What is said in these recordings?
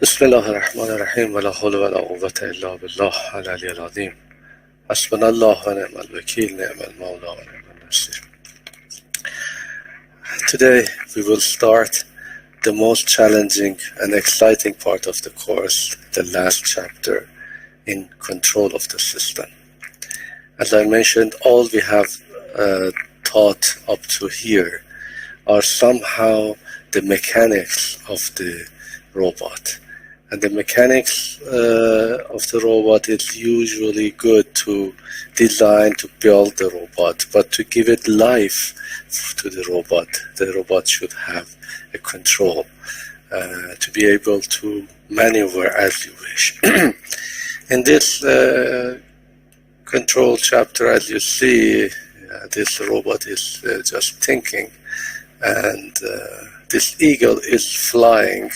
بسم الله الرحمن الرحیم ولا حول ولا قوة الا بالله العلی العظیم حسبنا الله و نعم الوکیل نعم المولا و نعم النصیر. Today we will start the most challenging and exciting part of the course, the last chapter in control of the system. As I mentioned, all we have taught up to here are somehow the mechanics of the robot. And the mechanics of the robot is usually good to design, to build the robot, but to give it life to the robot should have a control to be able to maneuver as you wish. In this control chapter, as you see, this robot is just thinking, and this eagle is flying.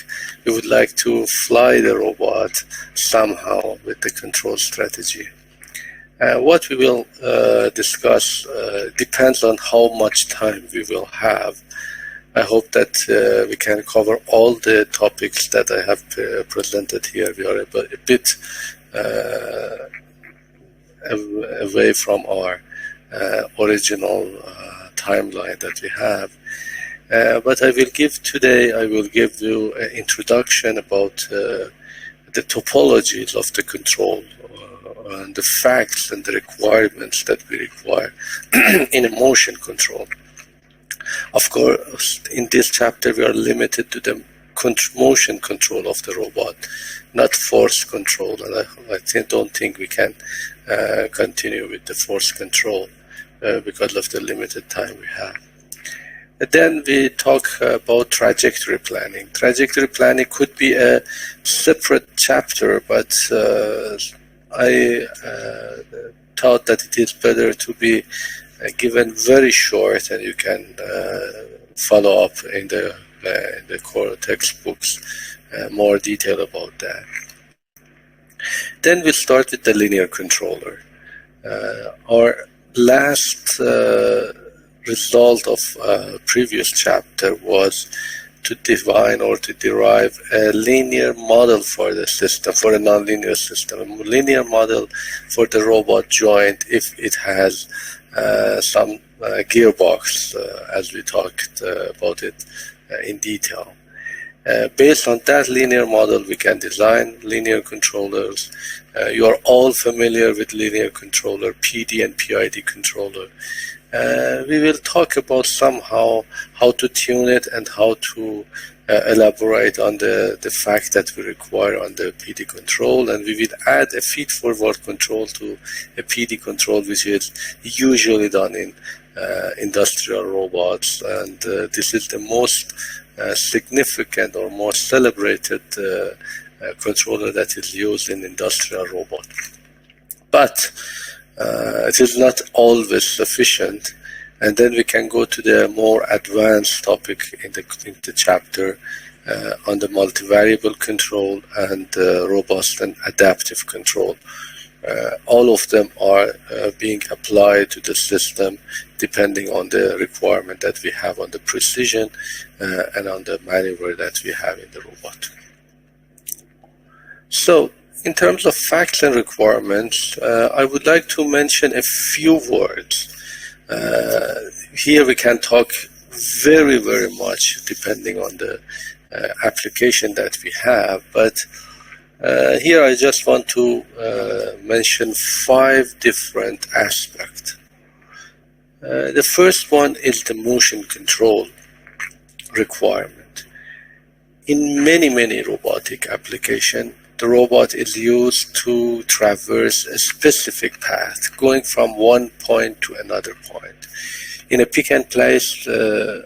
We would like to fly the robot somehow with the control strategy. What we will discuss depends on how much time we will have. I hope that we can cover all the topics that I have presented here. We are a bit away from our original timeline that we have. But I will give you an introduction about the topologies of the control and the facts and the requirements that we require in a motion control. Of course, in this chapter we are limited to the motion control of the robot, not force control, and I don't think we can continue with the force control because of the limited time we have. Then we talk about trajectory planning. Trajectory planning could be a separate chapter, but I thought that it is better to be given very short, and you can follow up in the core textbooks more detail about that. Then we start with the linear controller. Our last result of previous chapter was to define or to derive a linear model for the system, for a nonlinear system, a linear model for the robot joint if it has some gearbox, as we talked about it in detail. Based on that linear model, we can design linear controllers. You are all familiar with linear controller, PD and PID controller. We will talk about somehow how to tune it and how to elaborate on the fact that we require on the PD control, and we will add a feed-forward control to a PD control, which is usually done in industrial robots, and this is the most significant or most celebrated controller that is used in industrial robots. But it is not always sufficient, and then we can go to the more advanced topic in the chapter on the multivariable control and robust and adaptive control. All of them are being applied to the system depending on the requirement that we have on the precision and on the maneuver that we have in the robot. So, in terms of facts and requirements, I would like to mention a few words. Here we can talk very, very much depending on the application that we have, but here I just want to mention 5 different aspects. The first one is the motion control requirement. In many robotic applications, the robot is used to traverse a specific path, going from one point to another point. In a pick and place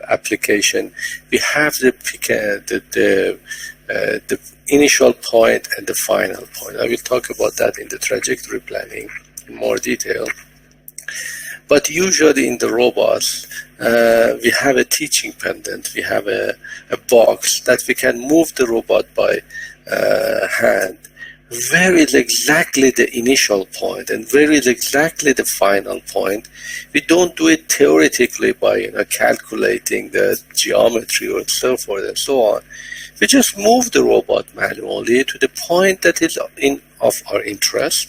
application, we have the initial point and the final point. I will talk about that in the trajectory planning in more detail. But usually in the robots, we have a teaching pendant. We have a box that we can move the robot by hand where is exactly the initial point and where is exactly the final point. We don't do it theoretically by calculating the geometry or so forth and so on. We just move the robot manually to the point that is of our interest.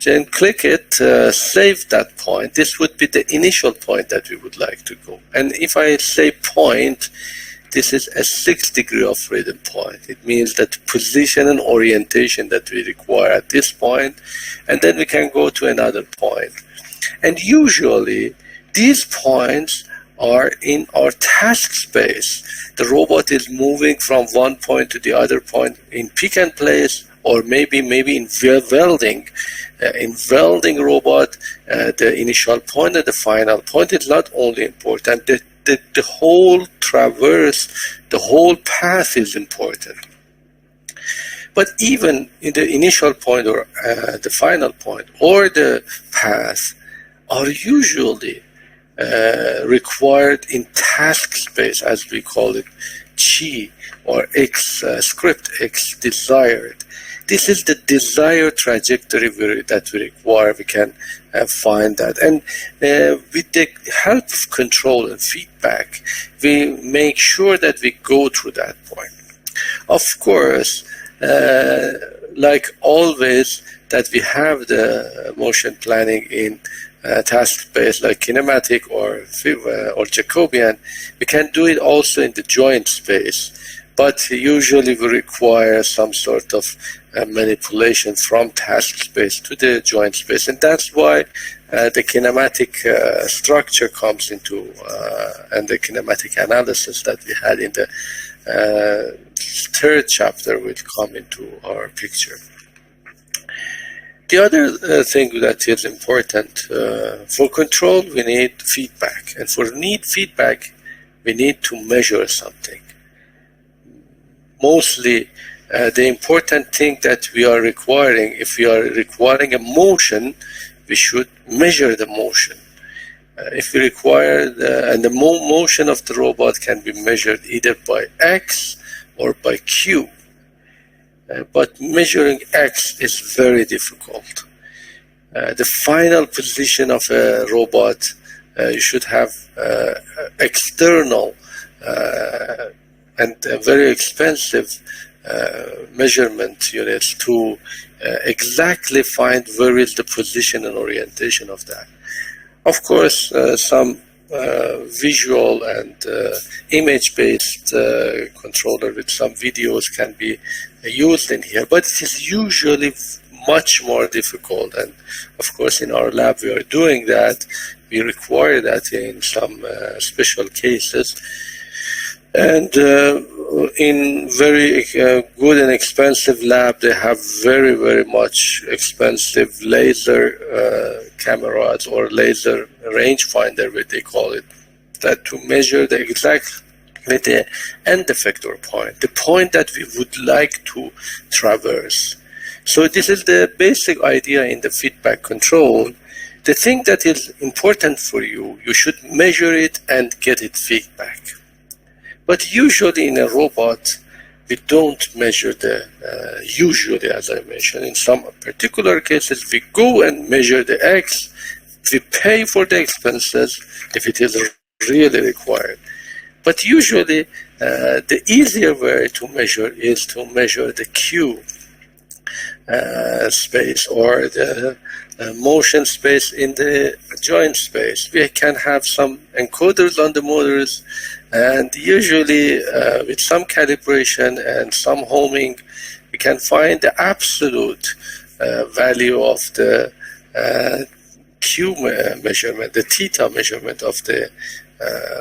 Then click it, save that point. This would be the initial point that we would like to go. And if I say point, this is a 6 degree of freedom point. It means that position and orientation that we require at this point, and then we can go to another point. And usually, these points are in our task space. The robot is moving from one point to the other point in pick and place, or maybe in welding. In welding robot, the initial point and the final point is not only important. The whole traverse, the whole path is important. But even in the initial point or the final point or the path are usually required in task space, as we call it, G or X, script X, desired. This is the desired trajectory that we require. We can find that. And with the help of control and feedback, we make sure that we go through that point. Of course, like always, that we have the motion planning in task space like kinematic or Jacobian, we can do it also in the joint space. But usually we require some sort of manipulation from task space to the joint space. And that's why the kinematic structure comes into, and the kinematic analysis that we had in the third chapter will come into our picture. The other thing that is important, for control, we need feedback. And for feedback, we need to measure something. Mostly, the important thing that we are requiring, if we are requiring a motion, we should measure the motion. If we require, and the motion of the robot can be measured either by X or by Q. But measuring X is very difficult. The final position of a robot, you should have external and very expensive measurement units to exactly find where is the position and orientation of that. Of course, some visual and image-based controller with some videos can be used in here, but it is usually much more difficult. And of course, in our lab, we are doing that. We require that in some special cases. And in very good and expensive lab, they have very, very much expensive laser cameras or laser rangefinder, what they call it, that to measure the exact the end effector point, the point that we would like to traverse. So this is the basic idea in the feedback control. The thing that is important for you, you should measure it and get it feedback. But usually in a robot, we don't measure the, usually as I mentioned, in some particular cases, we go and measure the X, we pay for the expenses if it is really required. But usually, the easier way to measure is to measure the Q space or the motion space in the joint space. We can have some encoders on the motors, and usually with some calibration and some homing, we can find the absolute value of the Q measurement, the theta measurement of the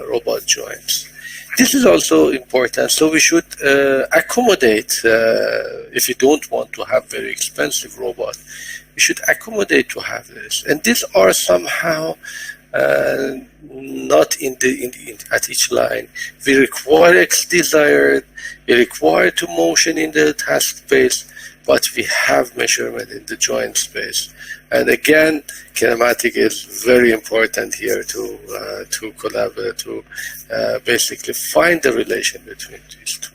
robot joints. This is also important, so we should accommodate, if you don't want to have very expensive robot, we should accommodate to have this. And these are somehow not at each line. We require X desired, we require to motion in the task space, but we have measurement in the joint space. And again, kinematic is very important here to collaborate, to basically find the relation between these two.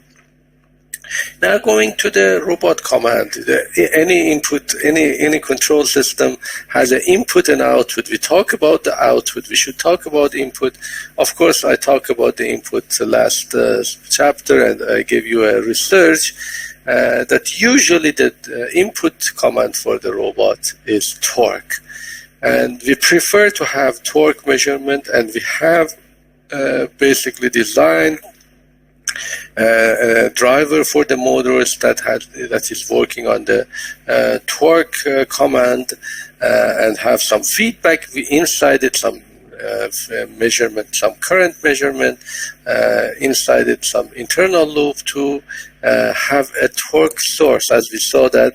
Now going to the robot command, any input, any control system has an input and output. We talk about the output. We should talk about input. Of course, I talked about the input last chapter, and I gave you a research that usually the input command for the robot is torque. And we prefer to have torque measurement, and we have basically designed a driver for the motors that is working on the torque command, and have some feedback inside it, some measurement, some current measurement, inside it some internal loop to have a torque source, as we saw that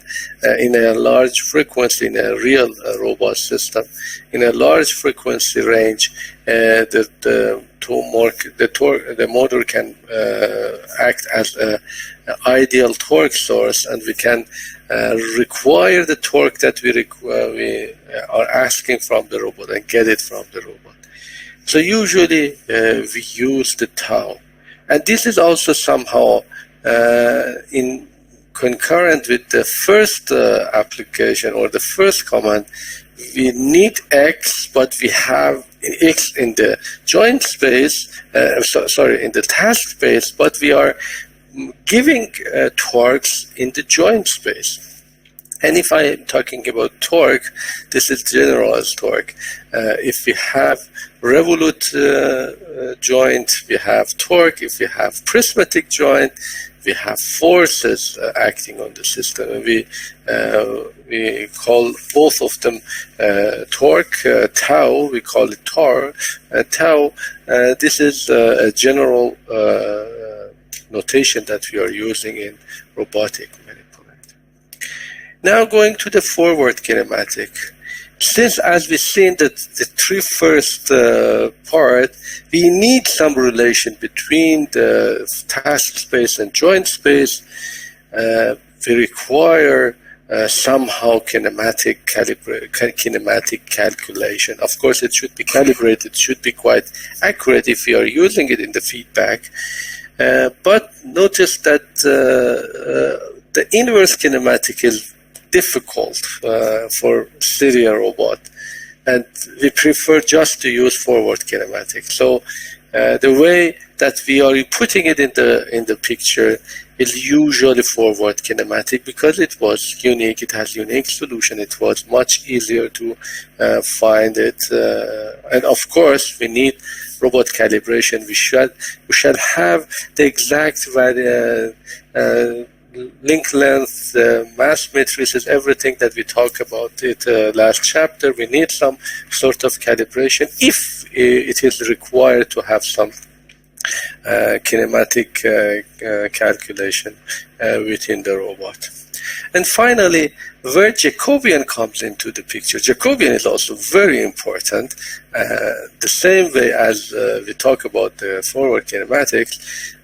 in a large frequency, in a real robot system, in a large frequency range, the motor can act as an ideal torque source, and we can require the torque that we are asking from the robot and get it from the robot. So usually we use the tau, and this is also somehow in concurrent with the first application or the first command. We need X, but we have X in the joint space, in the task space, but we are giving torques in the joint space. And if I'm talking about torque, this is generalized torque. If we have revolute joint, we have torque. If we have prismatic joint, we have forces acting on the system. And we call both of them torque, tau. We call it tau. This is a general notation that we are using in robotic manipulation. Now going to the forward kinematic. Since, as we've seen, that the three first part, we need some relation between the task space and joint space. We require somehow kinematic calculation. Of course, it should be calibrated, it should be quite accurate if we are using it in the feedback. But notice that the inverse kinematic is difficult for serial robot, and we prefer just to use forward kinematic. So the way that we are putting it in the picture is usually forward kinematic because it was unique. It has unique solution. It was much easier to find it, and of course we need robot calibration. We should have the exact link length, mass matrices, everything that we talked about it last chapter. We need some sort of calibration if it is required to have some kinematic calculation within the robot. And finally, where Jacobian comes into the picture. Jacobian is also very important. The same way as we talk about the forward kinematics,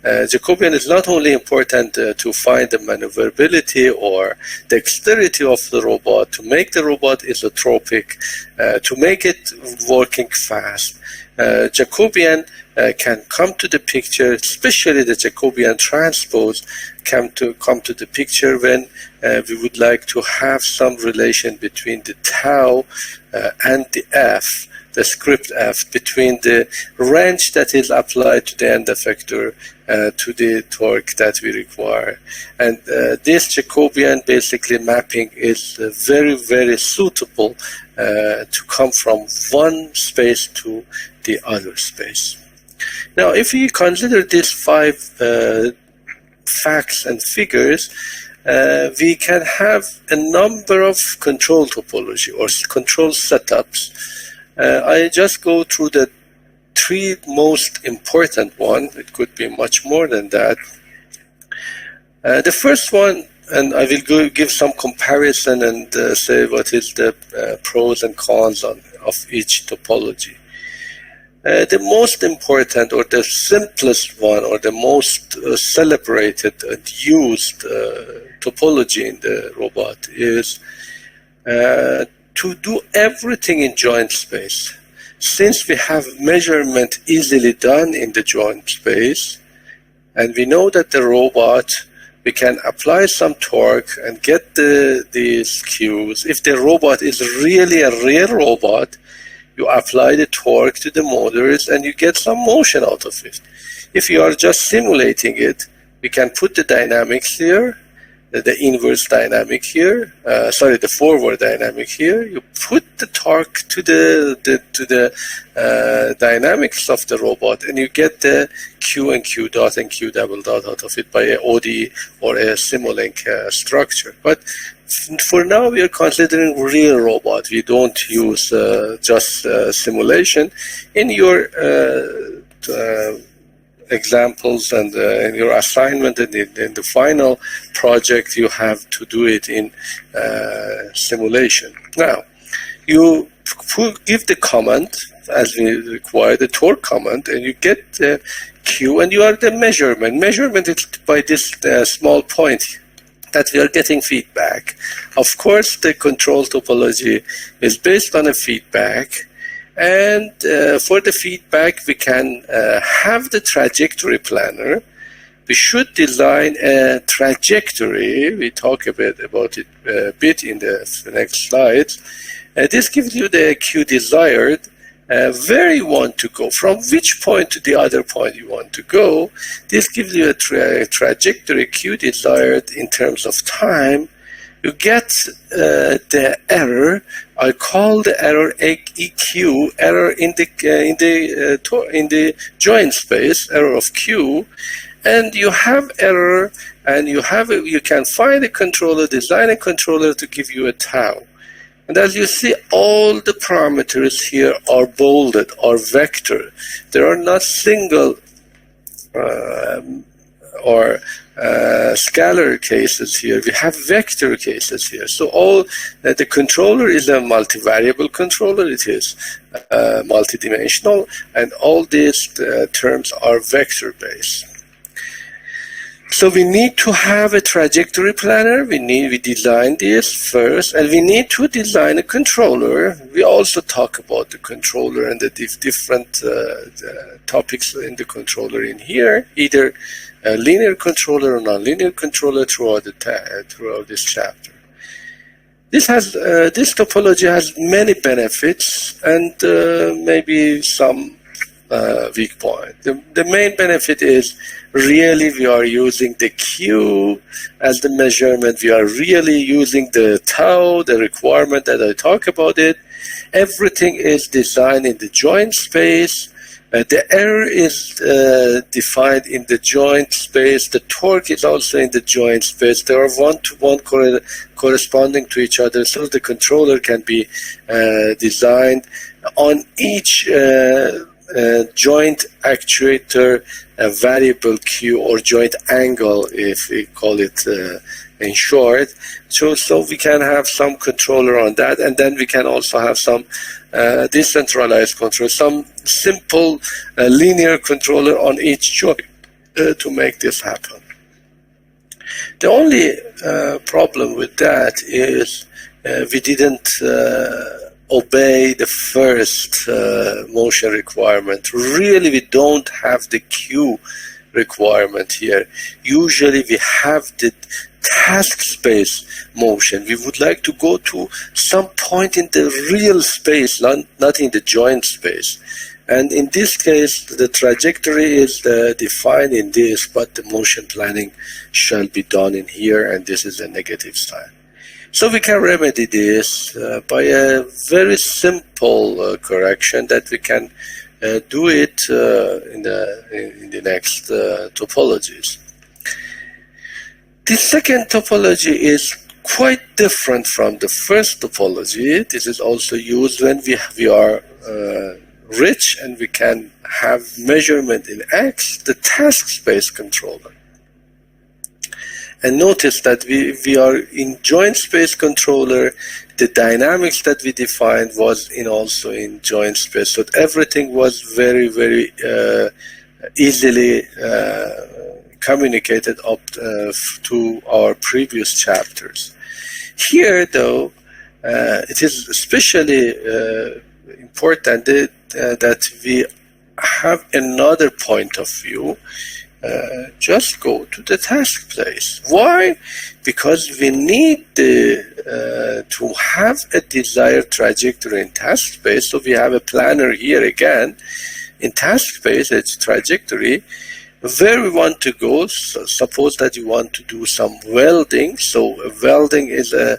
Jacobian is not only important to find the maneuverability or dexterity of the robot, to make the robot isotropic, to make it working fast. Jacobian can come to the picture, especially the Jacobian transpose come to the picture when we would like to have some relation between the tau and the f, the script f, between the wrench that is applied to the end effector to the torque that we require. And this Jacobian basically mapping is very, very suitable to come from one space to the other space. Now, if we consider these 5 facts and figures, we can have a number of control topology or control setups. I just go through the 3 most important ones. It could be much more than that. The first one, and I will give some comparison and say what is the pros and cons of each topology. The most important or the simplest one or the most celebrated and used topology in the robot is to do everything in joint space. Since we have measurement easily done in the joint space, and we know that the robot we can apply some torque and get these cues. If the robot is really a real robot, you apply the torque to the motors and you get some motion out of it. If you are just simulating it, we can put the dynamics here, the inverse dynamic here, the forward dynamic here. You put the torque to the dynamics of the robot, and you get the Q and Q dot and Q double dot out of it by a OD or a Simulink structure. But for now, we are considering real robot. We don't use just simulation. In your examples and in your assignment and in the final project, you have to do it in simulation. Now, you give the command as we require, the torque command, and you get the Q, and you are the measurement. Measurement is by this small point that we are getting feedback. Of course, the control topology is based on a feedback. And for the feedback, we can have the trajectory planner. We should design a trajectory. We talk a bit about it in the next slides. This gives you the Q desired, where you want to go, from which point to the other point you want to go. This gives you a trajectory Q desired in terms of time. You get the error. I call the error EQ, error in the joint space, error of Q, and you have error, and you can find a controller, design a controller to give you a tau. And as you see, all the parameters here are bolded, are vector. There are not single or scalar cases here. We have vector cases here. So all the controller is a multivariable controller. It is multidimensional, and all these terms are vector based. So we need to have a trajectory planner. We design this first, and we need to design a controller. We also talk about the controller and the different topics in the controller in here, either a linear controller or non-linear controller throughout this chapter. This topology has many benefits and maybe some weak point. The main benefit is really we are using the Q as the measurement. We are really using the tau, the requirement that I talk about it. Everything is designed in the joint space. The error is defined in the joint space. The torque is also in the joint space. They are one-to-one corresponding to each other, so the controller can be designed on each joint actuator variable Q or joint angle, if we call it in short. So we can have some controller on that, and then we can also have some decentralized control, some simple linear controller on each joint to make this happen. The only problem with that is we didn't obey the first motion requirement. Really, we don't have the Q requirement here. Usually we have the task space motion. We would like to go to some point in the real space, not in the joint space. And in this case, the trajectory is defined in this, but the motion planning shall be done in here, and this is a negative sign. So we can remedy this by a very simple correction that we can do it in the next topologies. The second topology is quite different from the first topology. This is also used when we are rich and we can have measurement in X, the task space controller. And notice that we are in joint space controller. The dynamics that we defined was also in joint space. So everything was very, very easily communicated up to our previous chapters. Here, though, it is especially important that we have another point of view. just go to the task place. Why? Because we need to have a desired trajectory in task space. So we have a planner here again in task space, it's trajectory. Where we want to go, so suppose that you want to do some welding. So welding is a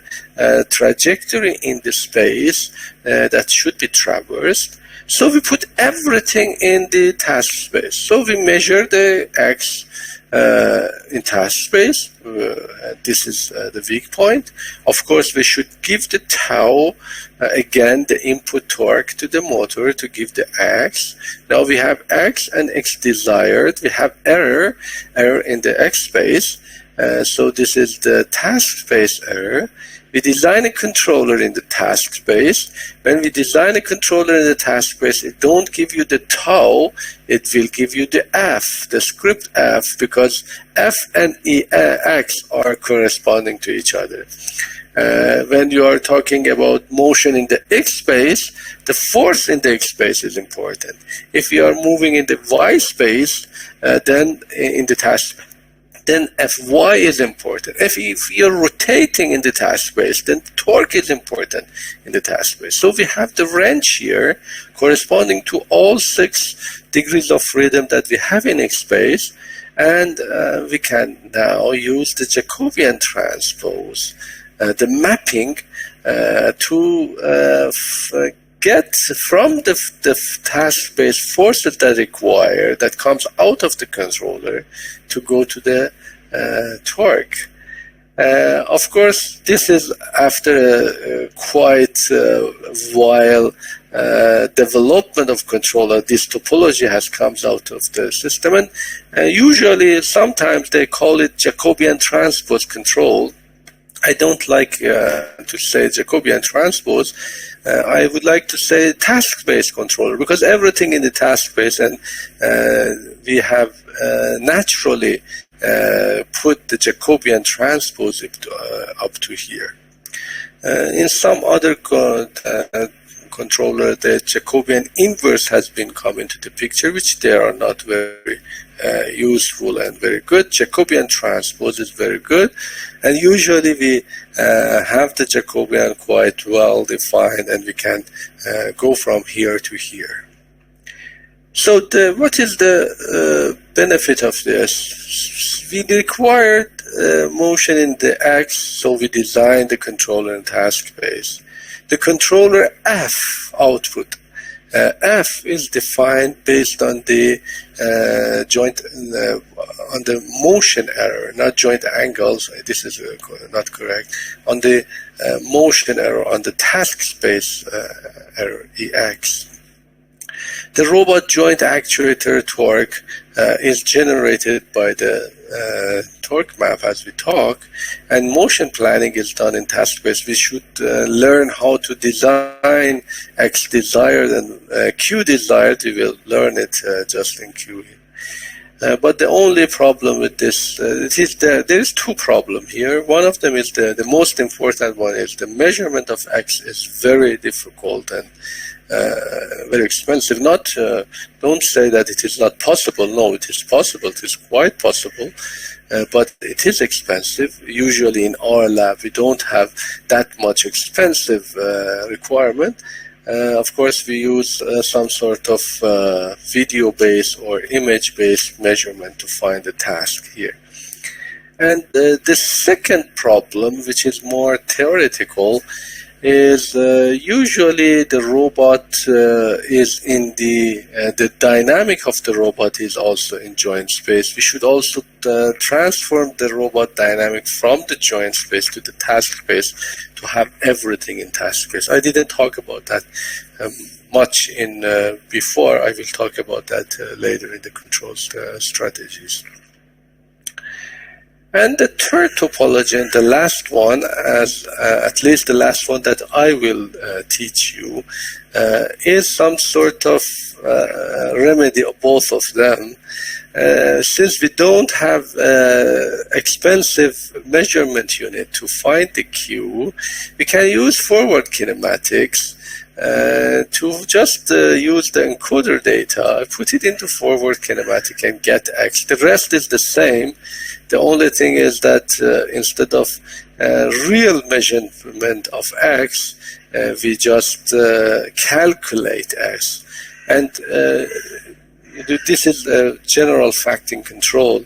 trajectory in the space that should be traversed. So we put everything in the task space. So we measure the x in task space. This is the weak point. Of course, we should give the tau, again, the input torque to the motor to give the x. Now we have x and x desired. We have error in the x space. So this is the task space error. We design a controller in the task space. When we design a controller in the task space, it don't give you the tau, it will give you the f, the script f, because f and x are corresponding to each other. When you are talking about motion in the x space, the force in the x space is important. If you are moving in the y space, then in the task space, then Fy is important. If you're rotating in the task space, then torque is important in the task space. So we have the wrench here corresponding to all 6 degrees of freedom that we have in X space, and we can now use the Jacobian transpose, the mapping, to get from the task space forces that require, that comes out of the controller to go to the torque. Of course, this is after quite a while development of controller. This topology has comes out of the system, and usually sometimes they call it Jacobian transpose control. I don't like to say Jacobian transpose. I would like to say task-based controller, because everything in the task space, and we have naturally put the Jacobian transpose up to here. In some other controller, the Jacobian inverse has been come into the picture, which they are not very useful and very good. Jacobian transpose is very good, and usually we have the Jacobian quite well defined, and we can go from here to here. So what is the benefit of this? We required motion in the X, so we designed the controller in task space. The controller F output. F is defined based on the joint, on the motion error, not joint angles. This is not correct. On the motion error, on the task space error, EX. The robot joint actuator torque is generated by the torque map as we talk, and motion planning is done in task space. We should learn how to design X desired and Q desired. We will learn it just in Q. But the only problem with this, there is 2 problems here. One of them is the most important one is the measurement of X is very difficult and very expensive. Don't say that it is not possible. No, it is possible. It is quite possible, but it is expensive. Usually in our lab, we don't have that much expensive requirement. Of course, we use some sort of video-based or image-based measurement to find the task here. And the second problem, which is more theoretical, is usually the robot is in the dynamic of the robot is also in joint space. We should also transform the robot dynamic from the joint space to the task space to have everything in task space. I didn't talk about that much in before. I will talk about that later in the control strategies. And the third topology, and the last one, as at least the last one that I will teach you, is some sort of remedy of both of them. Since we don't have expensive measurement unit to find the Q, we can use forward kinematics to just use the encoder data, I put it into forward kinematic and get X. The rest is the same. The only thing is that instead of real measurement of X, we just calculate X. And this is general facting control.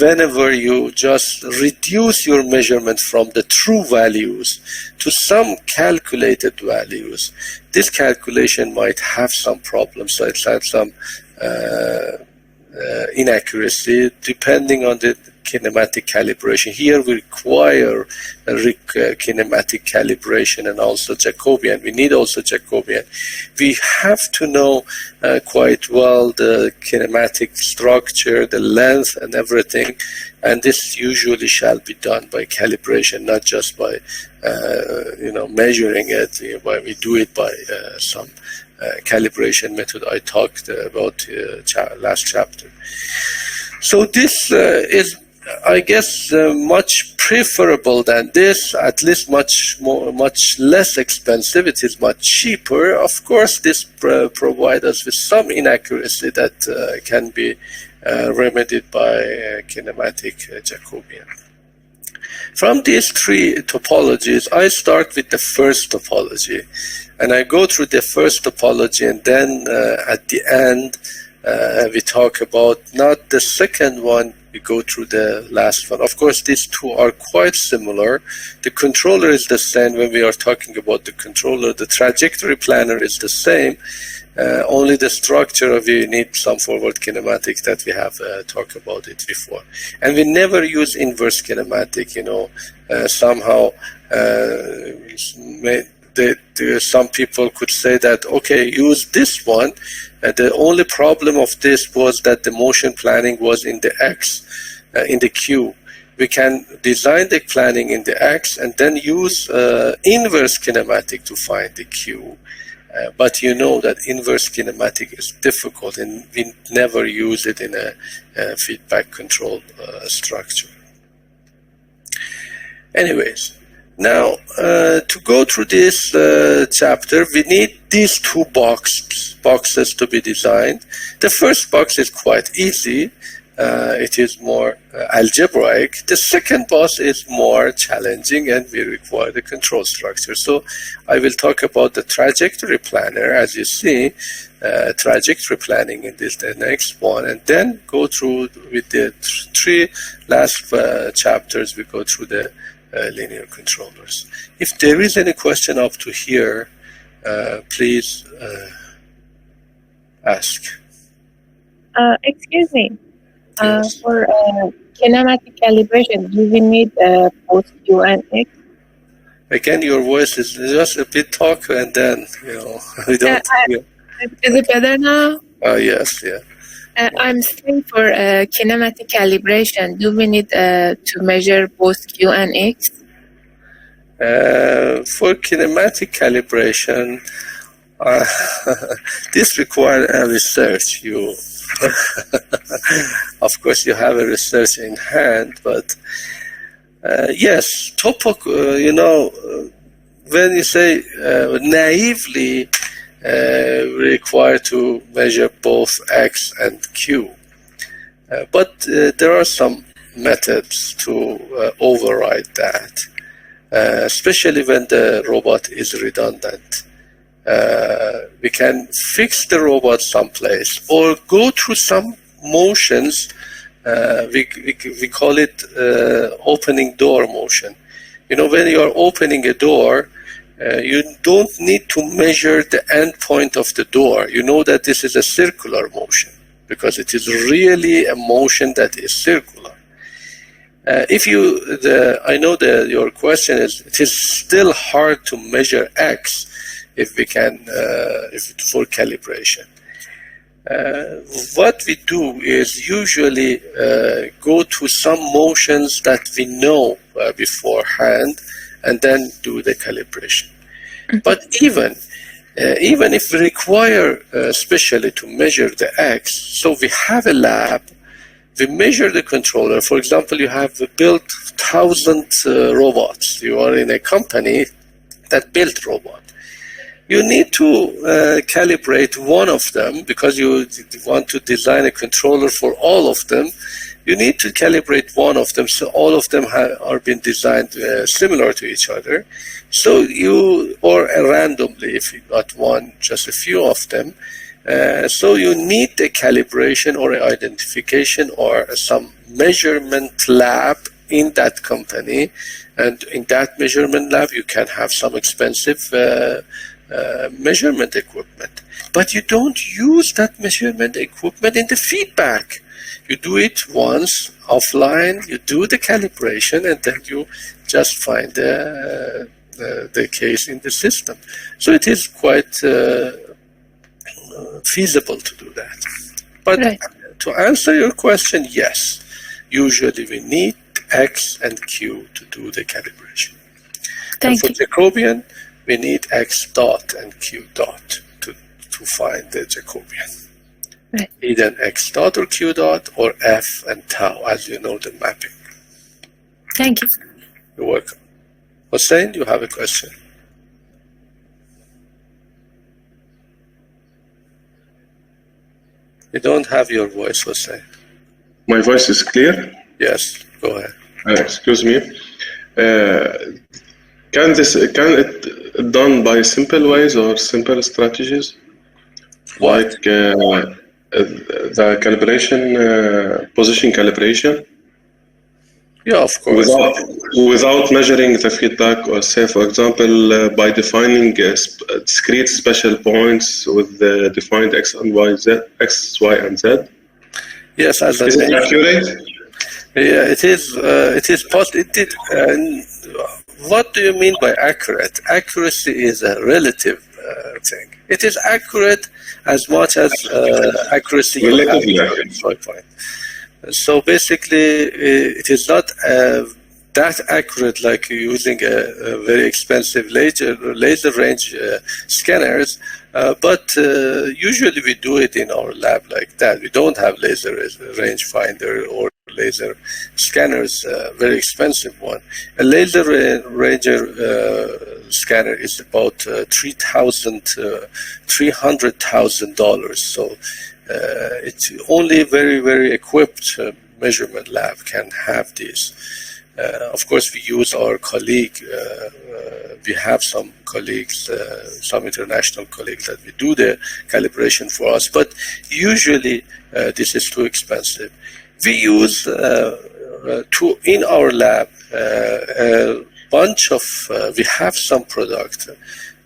Whenever you just reduce your measurement from the true values to some calculated values, this calculation might have some problems. So it has some inaccuracy depending on the kinematic calibration. Here we require kinematic calibration and also Jacobian. We need also Jacobian. We have to know quite well the kinematic structure, the length and everything, and this usually shall be done by calibration, not just by measuring it. We do it by some calibration method I talked about last chapter. So this is, I guess, much preferable than this, at least much less expensive. It is much cheaper. Of course, this provides us with some inaccuracy that can be remedied by kinematic Jacobian. From these three topologies, I start with the first topology, and I go through the first topology, and then at the end, we talk about not the second one, we go through the last one. Of course, these two are quite similar. The controller is the same. When we are talking about the controller, the trajectory planner is the same. Only the structure, we need some forward kinematic that we have talked about it before. And we never use inverse kinematic, somehow some people could say that, okay, use this one. The only problem of this was that the motion planning was in the X, in the Q. We can design the planning in the X and then use inverse kinematic to find the Q. But you know that inverse kinematic is difficult, and we never use it in a feedback control structure. Anyways, now to go through this chapter, we need these two boxes to be designed. The first box is quite easy. It is more algebraic. The second box is more challenging, and we require the control structure. So I will talk about the trajectory planner, as you see, trajectory planning in this, the next one, and then go through with the three last chapters, we go through the linear controllers. If there is any question up to here, please ask. Excuse me. Yes. For kinematic calibration, do we need both Q and X? Again, your voice is just a bit talk, and then we don't. Is it better now? Yes, yeah. I'm saying for kinematic calibration, do we need to measure both Q and X? For kinematic calibration, this requires a research. Of course, you have a research in hand, but yes, when you say naively, required to measure both X and Q. But there are some methods to override that, especially when the robot is redundant. We can fix the robot someplace or go through some motions. We call it opening door motion. When you are opening a door, you don't need to measure the end point of the door. You know that this is a circular motion because it is really a motion that is circular. I know that your question is, it is still hard to measure X if we can, for calibration. What we do is usually go to some motions that we know beforehand, and then do the calibration. But even if we require especially to measure the X, so we have a lab, we measure the controller. For example, you have built 1,000 robots. You are in a company that built robot. you need to calibrate one of them because you want to design a controller for all of them. You need to calibrate one of them so all of them are being designed similar to each other. So or randomly, if you got one, just a few of them. So you need a calibration or an identification or some measurement lab in that company. And in that measurement lab, you can have some expensive measurement equipment. But you don't use that measurement equipment in the feedback. You do it once offline, you do the calibration, and then you just find the case in the system. So it is quite feasible to do that. But right. To answer your question, yes, usually we need X and Q to do the calibration. Thank and for Jacobian, we need X dot and Q dot to find the Jacobian. Right. Either X dot or Q dot or F and tau, as you know the mapping. Thank you. You're welcome. Hossein, you have a question? You don't have your voice, Hossein. My voice is clear? Yes, go ahead. Excuse me. Can it done by simple ways or simple strategies? What? Like the calibration, position calibration? Yeah, of course. Without measuring the feedback, or say, for example, by defining discrete special points with the defined X, Y, and Z? Yes, as is it accurate? Yeah, it is. It is possible. What do you mean by accurate? Accuracy is a relative thing. It is accurate as much as accuracy. Relatively accurate. So basically, it is not that accurate like using a very expensive laser range scanners, but usually we do it in our lab like that. We don't have laser range finder or laser scanners, very expensive one. A laser ranger scanner is about $300,000. So it's only very, very equipped measurement lab can have this. Of course, we use our colleague. We have some colleagues, some international colleagues that we do the calibration for us. But usually, this is too expensive. We use in our lab a bunch of. We have some product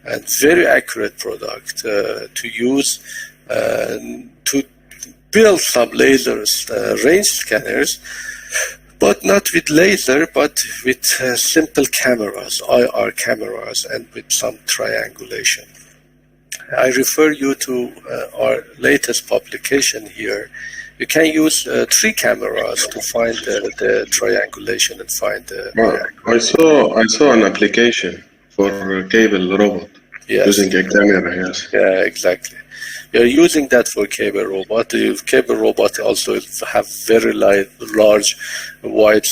and very accurate product to use to build some lasers, range scanners. But not with laser, but with simple cameras, IR cameras, and with some triangulation. I refer you to our latest publication here. You can use 3 cameras to find the triangulation and find the. I saw an application for a cable robot. Yes. Using a camera. Yes. Yeah, exactly. You're using that for cable robot. The cable robot also have very large, wide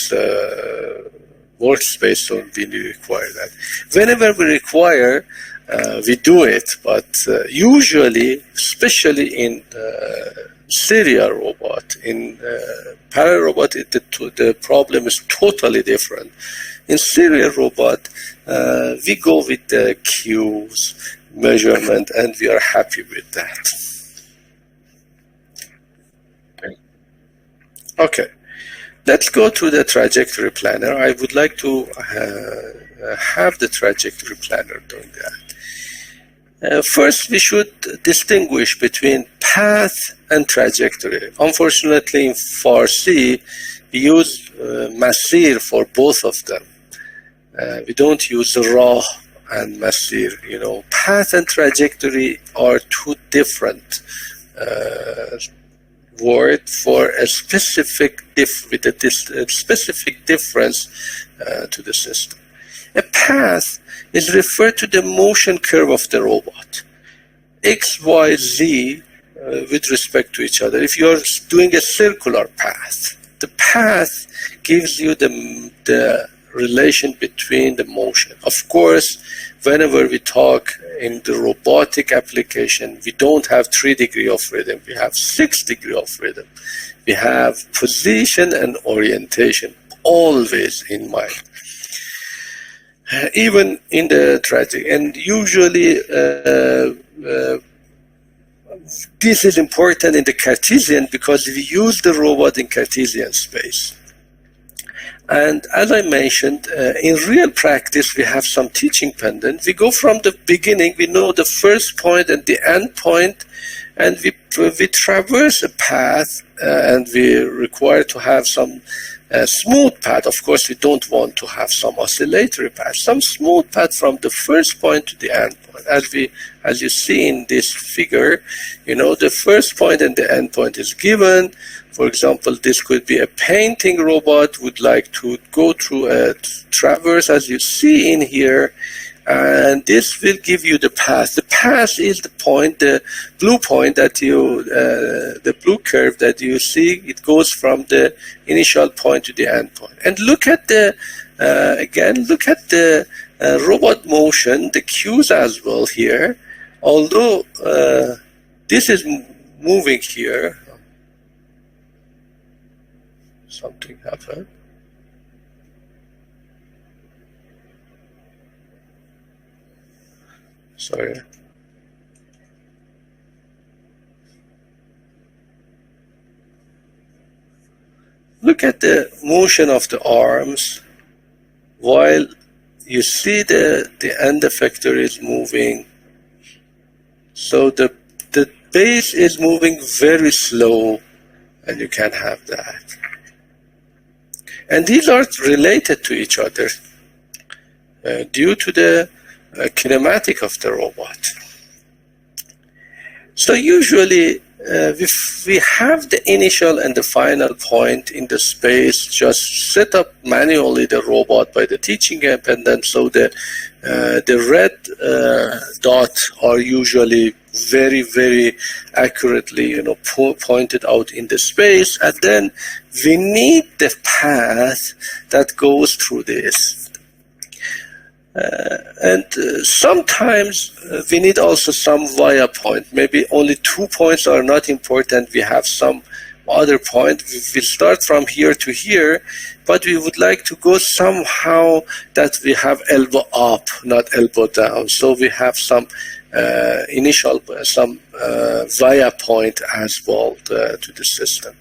workspace, so we require that. Whenever we require, we do it, but usually, especially in serial robot, in parallel robot, the problem is totally different. In serial robot, we go with the Q's measurement, and we are happy with that. Okay, let's go to the trajectory planner. I would like to have the trajectory planner doing that. First, we should distinguish between path and trajectory. Unfortunately, in Farsi, we use masir for both of them. We don't use rah and masir. You know, path and trajectory are two different words for a specific specific difference to the system. A path is referred to the motion curve of the robot, x, y, z, with respect to each other. If you are doing a circular path, the path gives you the relation between the motion. Of course, whenever we talk in the robotic application, we don't have 3 degrees of freedom, we have 6 degrees of freedom. We have position and orientation always in mind. Even in the tragic, and usually this is important in the Cartesian because we use the robot in Cartesian space. And as I mentioned, in real practice, we have some teaching pendant. We go from the beginning, we know the first point and the end point, and we traverse a path, and we require to have some smooth path. Of course, we don't want to have some oscillatory path, some smooth path from the first point to the end point. As you see in this figure, you know, the first point and the end point is given. For example, this could be a painting robot would like to go through a traverse, as you see in here, and this will give you the path. The path is the point, the blue point that you, the blue curve that you see. It goes from the initial point to the end point. And look at the, again, look at the robot motion, the cues as well here. Although this is moving here, something happened. Sorry. Look at the motion of the arms while you see the end effector is moving. So the base is moving very slow, and you can have that. And these are related to each other due to the kinematic of the robot. So usually we have the initial and the final point in the space, just set up manually the robot by the teaching pendant, so the red dots are usually very, very accurately, you know, pointed out in the space, and then we need the path that goes through this. And sometimes we need also some via point. Maybe only 2 points are not important. We have some other point. We start from here to here, but we would like to go somehow that we have elbow up, not elbow down. So we have some initial, some via point as well to the system.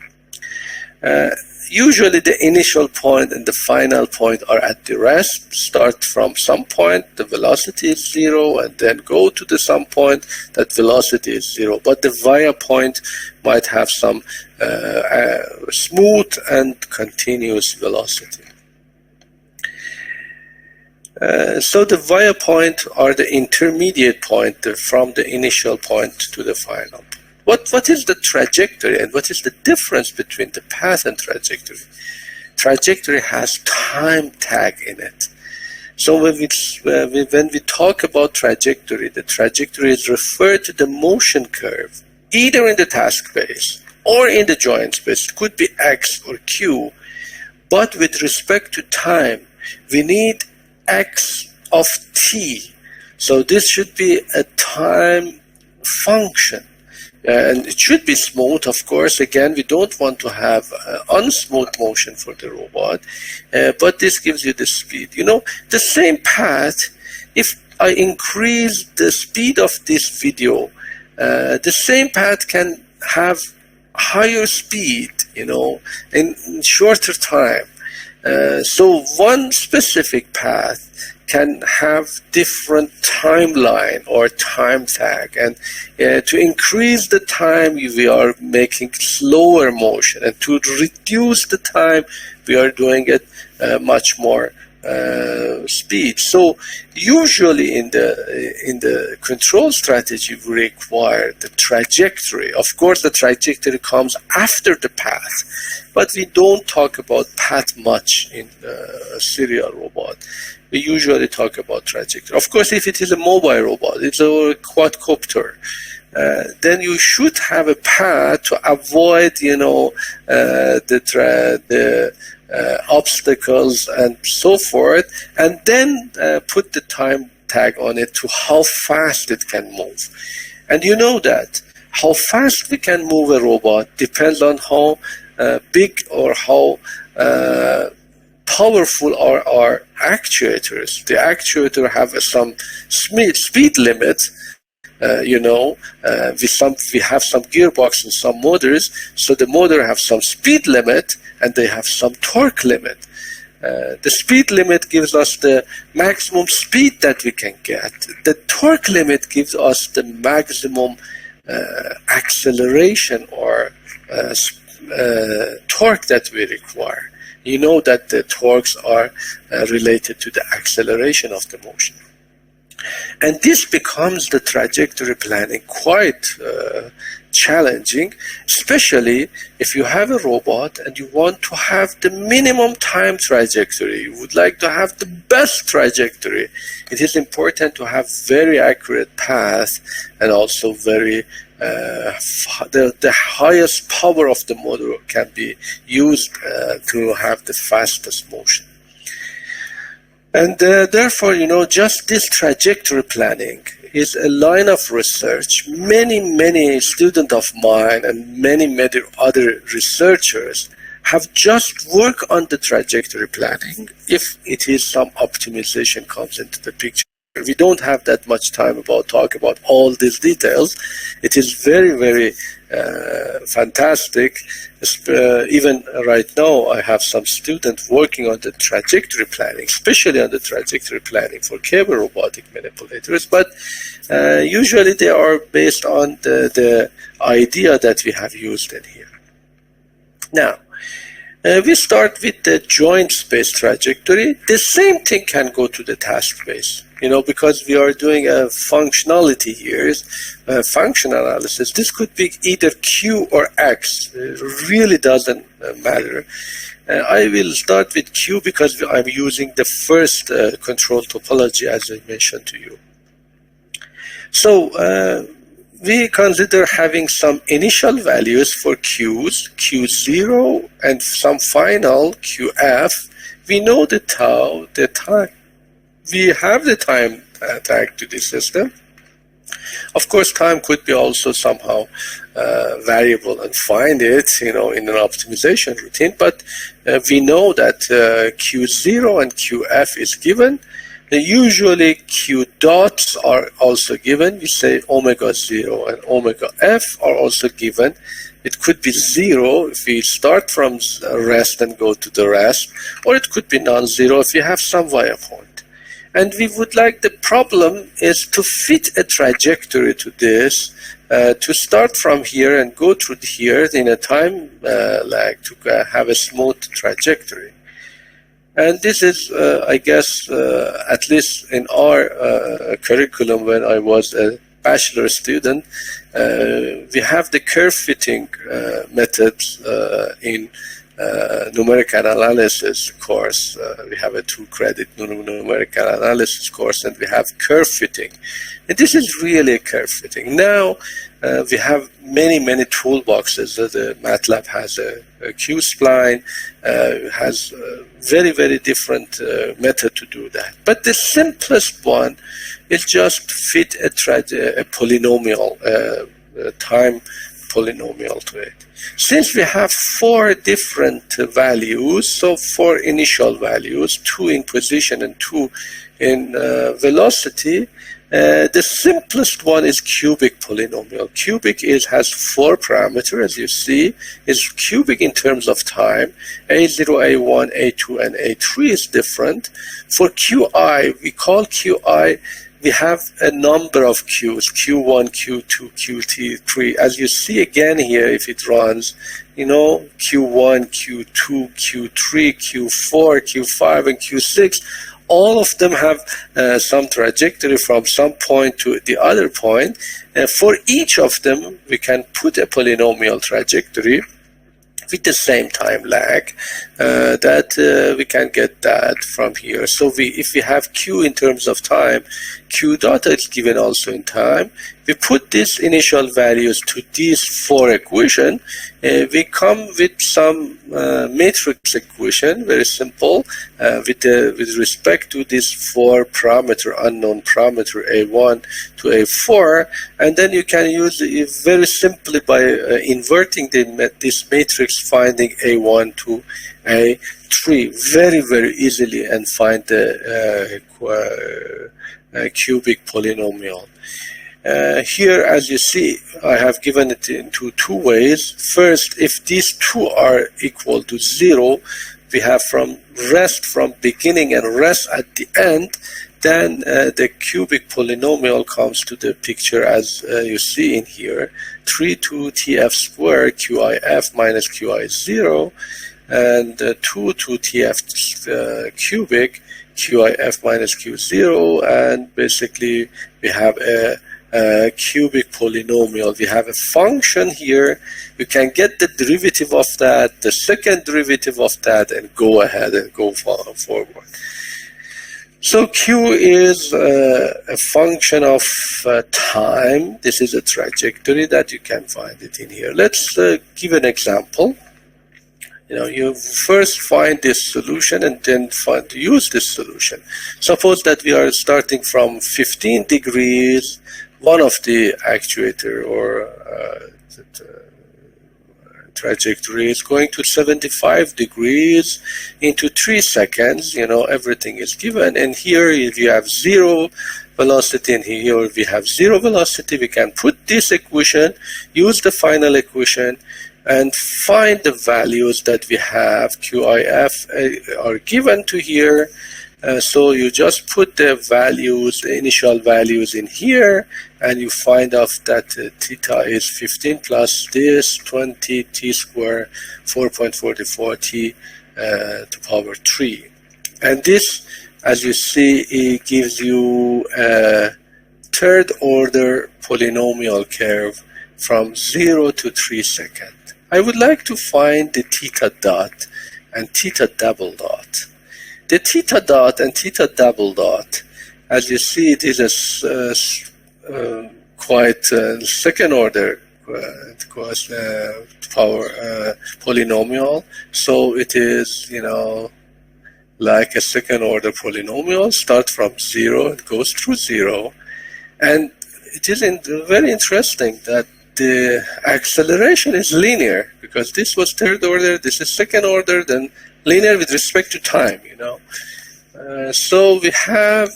Usually the initial point and the final point are at the rest. Start from some point, the velocity is 0, and then go to the some point, that velocity is 0. But the via point might have some smooth and continuous velocity. So the via point are the intermediate point from the initial point to the final point. What is the trajectory, and what is the difference between the path and trajectory? Trajectory has time tag in it. So when we talk about trajectory, the trajectory is referred to the motion curve, either in the task space or in the joint space. It could be X or Q, but with respect to time, we need X of t. So this should be a time function. And it should be smooth, of course. Again, we don't want to have unsmooth motion for the robot, but this gives you the speed. You know, the same path, if I increase the speed of this video, the same path can have higher speed, you know, in shorter time. So one specific path can have different timeline or time tag, and to increase the time we are making slower motion, and to reduce the time we are doing it much more speed. So usually in the control strategy we require the trajectory. Of course the trajectory comes after the path, but we don't talk about path much in a serial robot. We usually talk about trajectory. Of course, if it is a mobile robot, it's a quadcopter, then you should have a path to avoid, the obstacles and so forth, and then put the time tag on it to how fast it can move. And you know that how fast we can move a robot depends on how big or how powerful are our actuators. The actuator have some speed limit. We have some gearbox and some motors, so the motor have some speed limit and they have some torque limit. The speed limit gives us the maximum speed that we can get. The torque limit gives us the maximum acceleration or torque that we require. You know that the torques are related to the acceleration of the motion. And this becomes the trajectory planning quite challenging, especially if you have a robot and you want to have the minimum time trajectory. You would like to have the best trajectory. It is important to have very accurate path and also very the highest power of the motor can be used to have the fastest motion. And therefore, just this trajectory planning is a line of research. Many students of mine and many other researchers have just worked on the trajectory planning if it is some optimization comes into the picture. We don't have that much time talk about all these details. It is very fantastic. Even right now, I have some students working on the trajectory planning, especially on the trajectory planning for cable robotic manipulators. But usually they are based on the idea that we have used in here. Now, we start with the joint space trajectory. The same thing can go to the task space. Because we are doing a functionality here, function analysis. This could be either Q or X. It really doesn't matter. I will start with Q because I'm using the first control topology as I mentioned to you. So we consider having some initial values for Q's, Q0, and some final QF. We know the tau, the time. We have the time tag to this system. Of course, time could be also somehow variable and find it, in an optimization routine. But we know that Q0 and QF is given. Usually Q dots are also given. We say omega 0 and omega F are also given. It could be 0 if we start from rest and go to the rest, or it could be non-zero if you have some via point. And we would like, the problem is to fit a trajectory to this, to start from here and go through here in a time lag to have a smooth trajectory. And this is, I guess, at least in our curriculum when I was a bachelor student, we have the curve fitting methods in numerical analysis course. We have a 2-credit numerical analysis course, and we have curve fitting. And this is really a curve fitting. Now we have many toolboxes. The MATLAB has a Q-spline, has very different method to do that. But the simplest one is just fit a polynomial, time polynomial to it. Since we have 4 different values, so 4 initial values, 2 in position and 2 in velocity, the simplest one is cubic polynomial. Cubic has 4 parameters, as you see. Is cubic in terms of time. A0, A1, A2, and A3 is different. For Qi, we call Qi, we have a number of Qs, Q1, Q2, Q3. As you see again here, if it runs, Q1, Q2, Q3, Q4, Q5, and Q6, all of them have some trajectory from some point to the other point. For each of them, we can put a polynomial trajectory with the same time lag that we can get that from here. So if we have Q in terms of time, Q dot is given also in time. we put these initial values to these four equations, we come with some matrix equation, very simple, with respect to this four parameter, unknown parameter A1 to A4, and then you can use it very simply by inverting this matrix, finding A1 to A3 very, very easily and find the cubic polynomial. Here, as you see, I have given it into two ways. First, if these two are equal to 0, we have rest from beginning and rest at the end, then the cubic polynomial comes to the picture as you see in here, 3 to tf squared qif minus qi0, and 2 to tf cubic qif minus q0, and basically we have a cubic polynomial. We have a function here. You can get the derivative of that, the second derivative of that, and go ahead and go forward. So Q is a function of time. This is a trajectory that you can find it in here. Let's give an example. You first find this solution and then use this solution. Suppose that we are starting from 15 degrees, one of the actuator or trajectory is going to 75 degrees into 3 seconds. Everything is given. And here, if you have 0 velocity, and here we have 0 velocity, we can put this equation, use the final equation, and find the values that we have. QIF are given to here. So you just put the values, the initial values in here, and you find out that theta is 15 plus this 20 t squared 4.44 t to power 3. And this, as you see, it gives you a third order polynomial curve from 0 to 3 seconds. I would like to find the theta dot and theta double dot. The theta dot and theta double dot, as you see, it is a quite second order power polynomial. So it is, like a second order polynomial, start from 0, it goes through 0. And it is very interesting that the acceleration is linear, because this was third order, this is second order, then linear with respect to time, So we have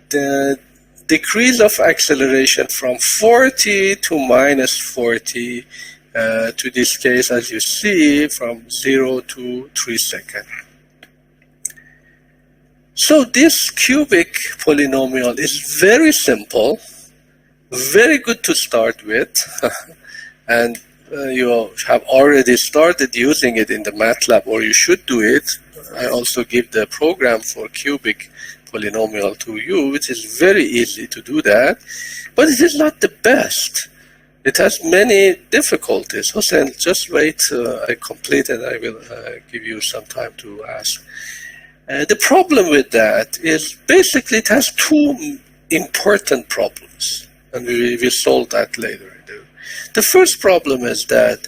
the decrease of acceleration from 40 to minus 40, to this case, as you see, from 0 to 3 seconds. So this cubic polynomial is very simple, very good to start with, and you have already started using it in the MATLAB, or you should do it. I also give the program for cubic polynomial to you, which is very easy to do that, but it is not the best. It has many difficulties. Hossein, just wait, I complete and I will give you some time to ask. The problem with that is basically it has two important problems, and we will solve that later. The first problem is that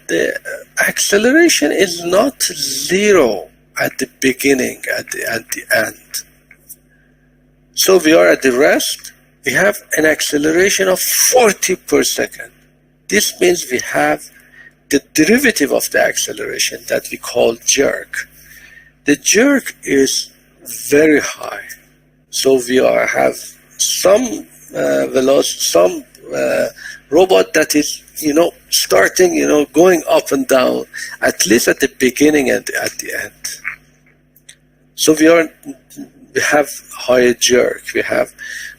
the acceleration is not 0 at the beginning, at the end. So we are at the rest, we have an acceleration of 40 per second. This means we have the derivative of the acceleration that we call jerk. The jerk is very high. So we have some velocity, some robot that is, starting, going up and down, at least at the beginning and at the end. So we have higher jerk, we have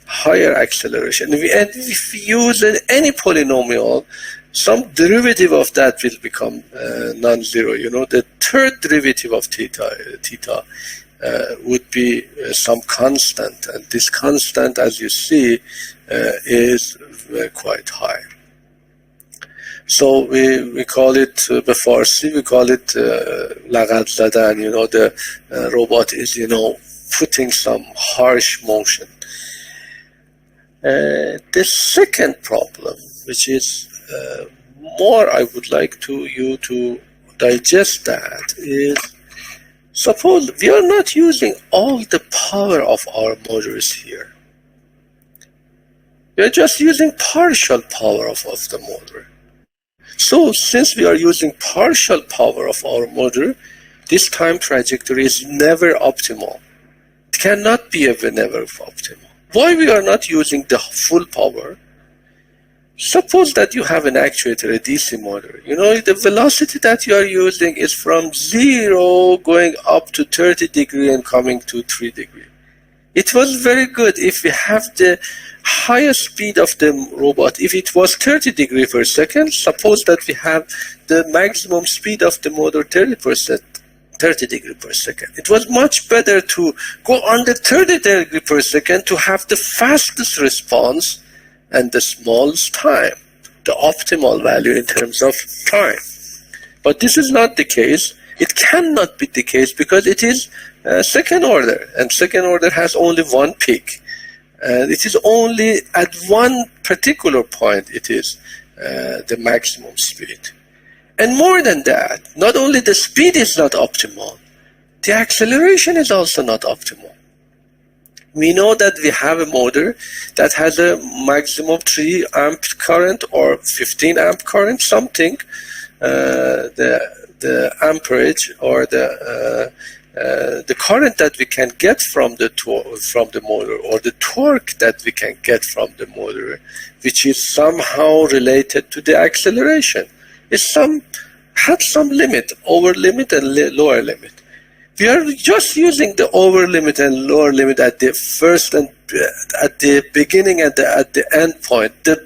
higher acceleration. And if we use any polynomial, some derivative of that will become non-zero. The third derivative of theta would be some constant, and this constant, as you see, is quite high. So we call it, به فارسی we call it لغت زدن, the robot is, putting some harsh motion. The second problem, which is more I would like you to digest that, is suppose we are not using all the power of our motors here. We are just using partial power of the motor. So since we are using partial power of our motor, this time trajectory is never optimal. It cannot be ever never optimal. Why we are not using the full power? Suppose that you have an actuator, a DC motor. The velocity that you are using is from 0 going up to 30 degrees and coming to 3 degrees. It was very good if we have the highest speed of the robot. If it was 30 degrees per second, suppose that we have the maximum speed of the motor 30 degrees per second. It was much better to go on the 30 degrees per second to have the fastest response and the smallest time, the optimal value in terms of time. But this is not the case. It cannot be the case because it is second order, and second order has only one peak. And it is only at one particular point it is the maximum speed. And more than that, not only the speed is not optimal, the acceleration is also not optimal. We know that we have a motor that has a maximum 3 amp current or 15 amp current, something. The amperage or the current that we can get from the motor, or the torque that we can get from the motor, which is somehow related to the acceleration, had some limit, over limit and lower limit. We are just using the over limit and lower limit at the first and at the beginning and at the end point. The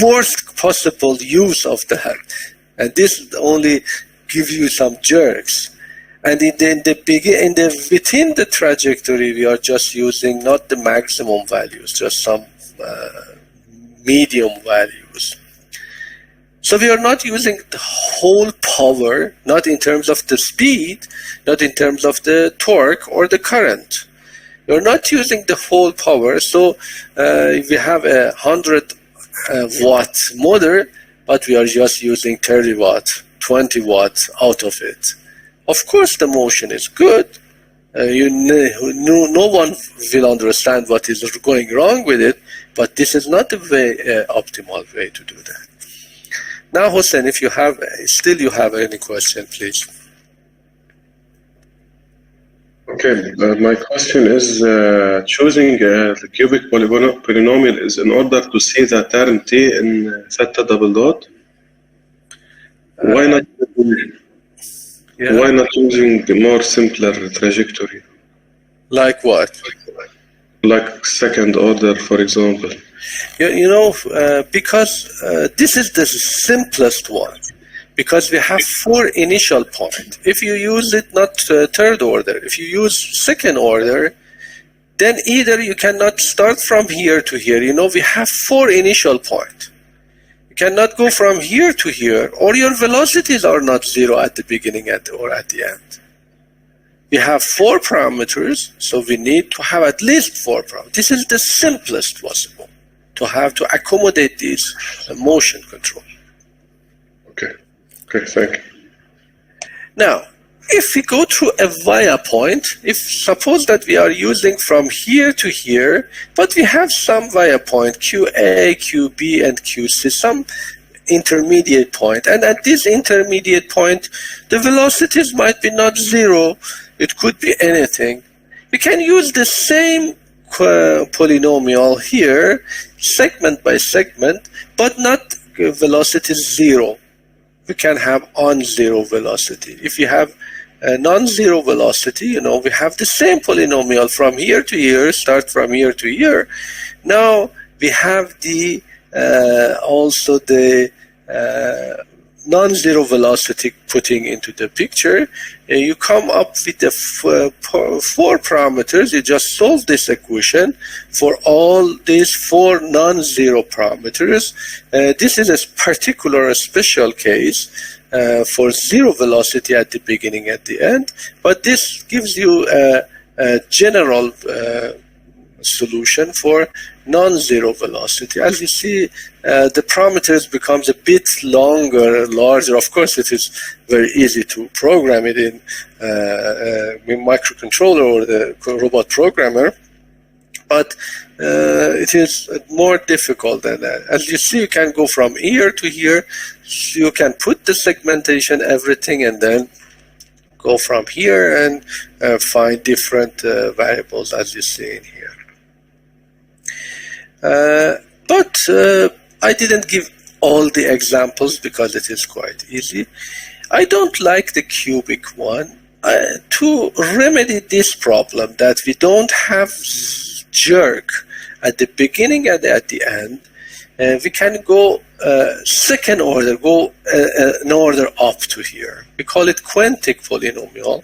worst possible use of that, and this only gives you some jerks. And within the trajectory, we are just using not the maximum values, just some medium values. So we are not using the whole power, not in terms of the speed, not in terms of the torque or the current. We are not using the whole power. So if we have a 100 watt motor, but we are just using 30 watts, 20 watts out of it. Of course, the motion is good. No one will understand what is going wrong with it, but this is not the optimal way to do that. Now, Hossein, if you have any question, please. Okay, my question is, choosing the cubic polynomial is in order to see the term t in theta double dot. Why not? Why not using a more simpler trajectory? Like what? Like second order, for example. Because this is the simplest one. Because we have 4 initial points. If you use it not third order, if you use second order, then either you cannot start from here to here. We have 4 initial points. You cannot go from here to here, or your velocities are not 0 at the beginning or at the end. We have 4 parameters, so we need to have at least 4 parameters. This is the simplest possible to accommodate this motion control. Okay, thank you. Now, if we go through a via point, suppose that we are using from here to here, but we have some via point, QA, QB, and QC, some intermediate point. And at this intermediate point, the velocities might be not 0, it could be anything. We can use the same polynomial here, segment by segment, but not velocity 0. We can have non-zero velocity. If you have a non-zero velocity, we have the same polynomial from here to here, start from here to here. Now we have also the non-zero velocity putting into the picture, you come up with the four parameters. You just solve this equation for all these four non-zero parameters. This is a particular special case for zero velocity at the beginning, at the end, but this gives you a general solution for non-zero velocity. As you see, the parameters becomes a bit longer, larger. Of course, it is very easy to program it in microcontroller or the robot programmer, but it is more difficult than that. As you see, you can go from here to here. So you can put the segmentation, everything, and then go from here and find different variables, as you see in here. But I didn't give all the examples because it is quite easy. I don't like the cubic one. To remedy this problem that we don't have jerk at the beginning and at the end, we can go second order, go an order up to here. We call it quantic polynomial,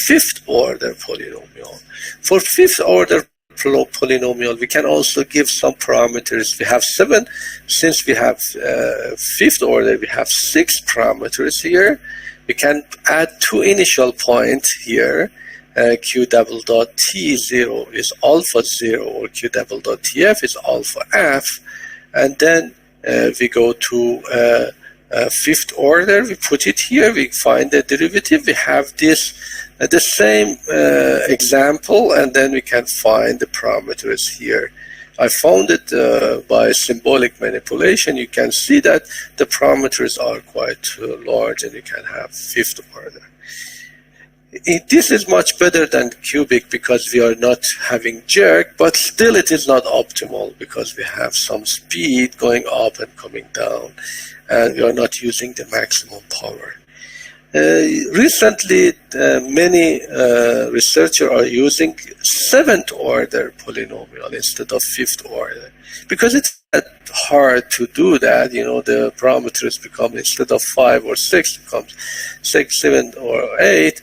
fifth order polynomial. For fifth order polynomial, we can also give some parameters. We have 7. Since we have fifth order, we have 6 parameters here. We can add 2 initial points here. Q double dot T0 is alpha 0, or Q double dot TF is alpha F. And then we go to fifth order. We put it here. We find the derivative. We have this the same example, and then we can find the parameters here. I found it by symbolic manipulation. You can see that the parameters are quite large, and you can have fifth order. This is much better than cubic because we are not having jerk, but still it is not optimal because we have some speed going up and coming down, and we are not using the maximum power. Recently, many researchers are using 7th order polynomial instead of 5th order because it's hard to do that. You know, the parameters become, instead of 5 or 6, becomes 6, 7, or 8.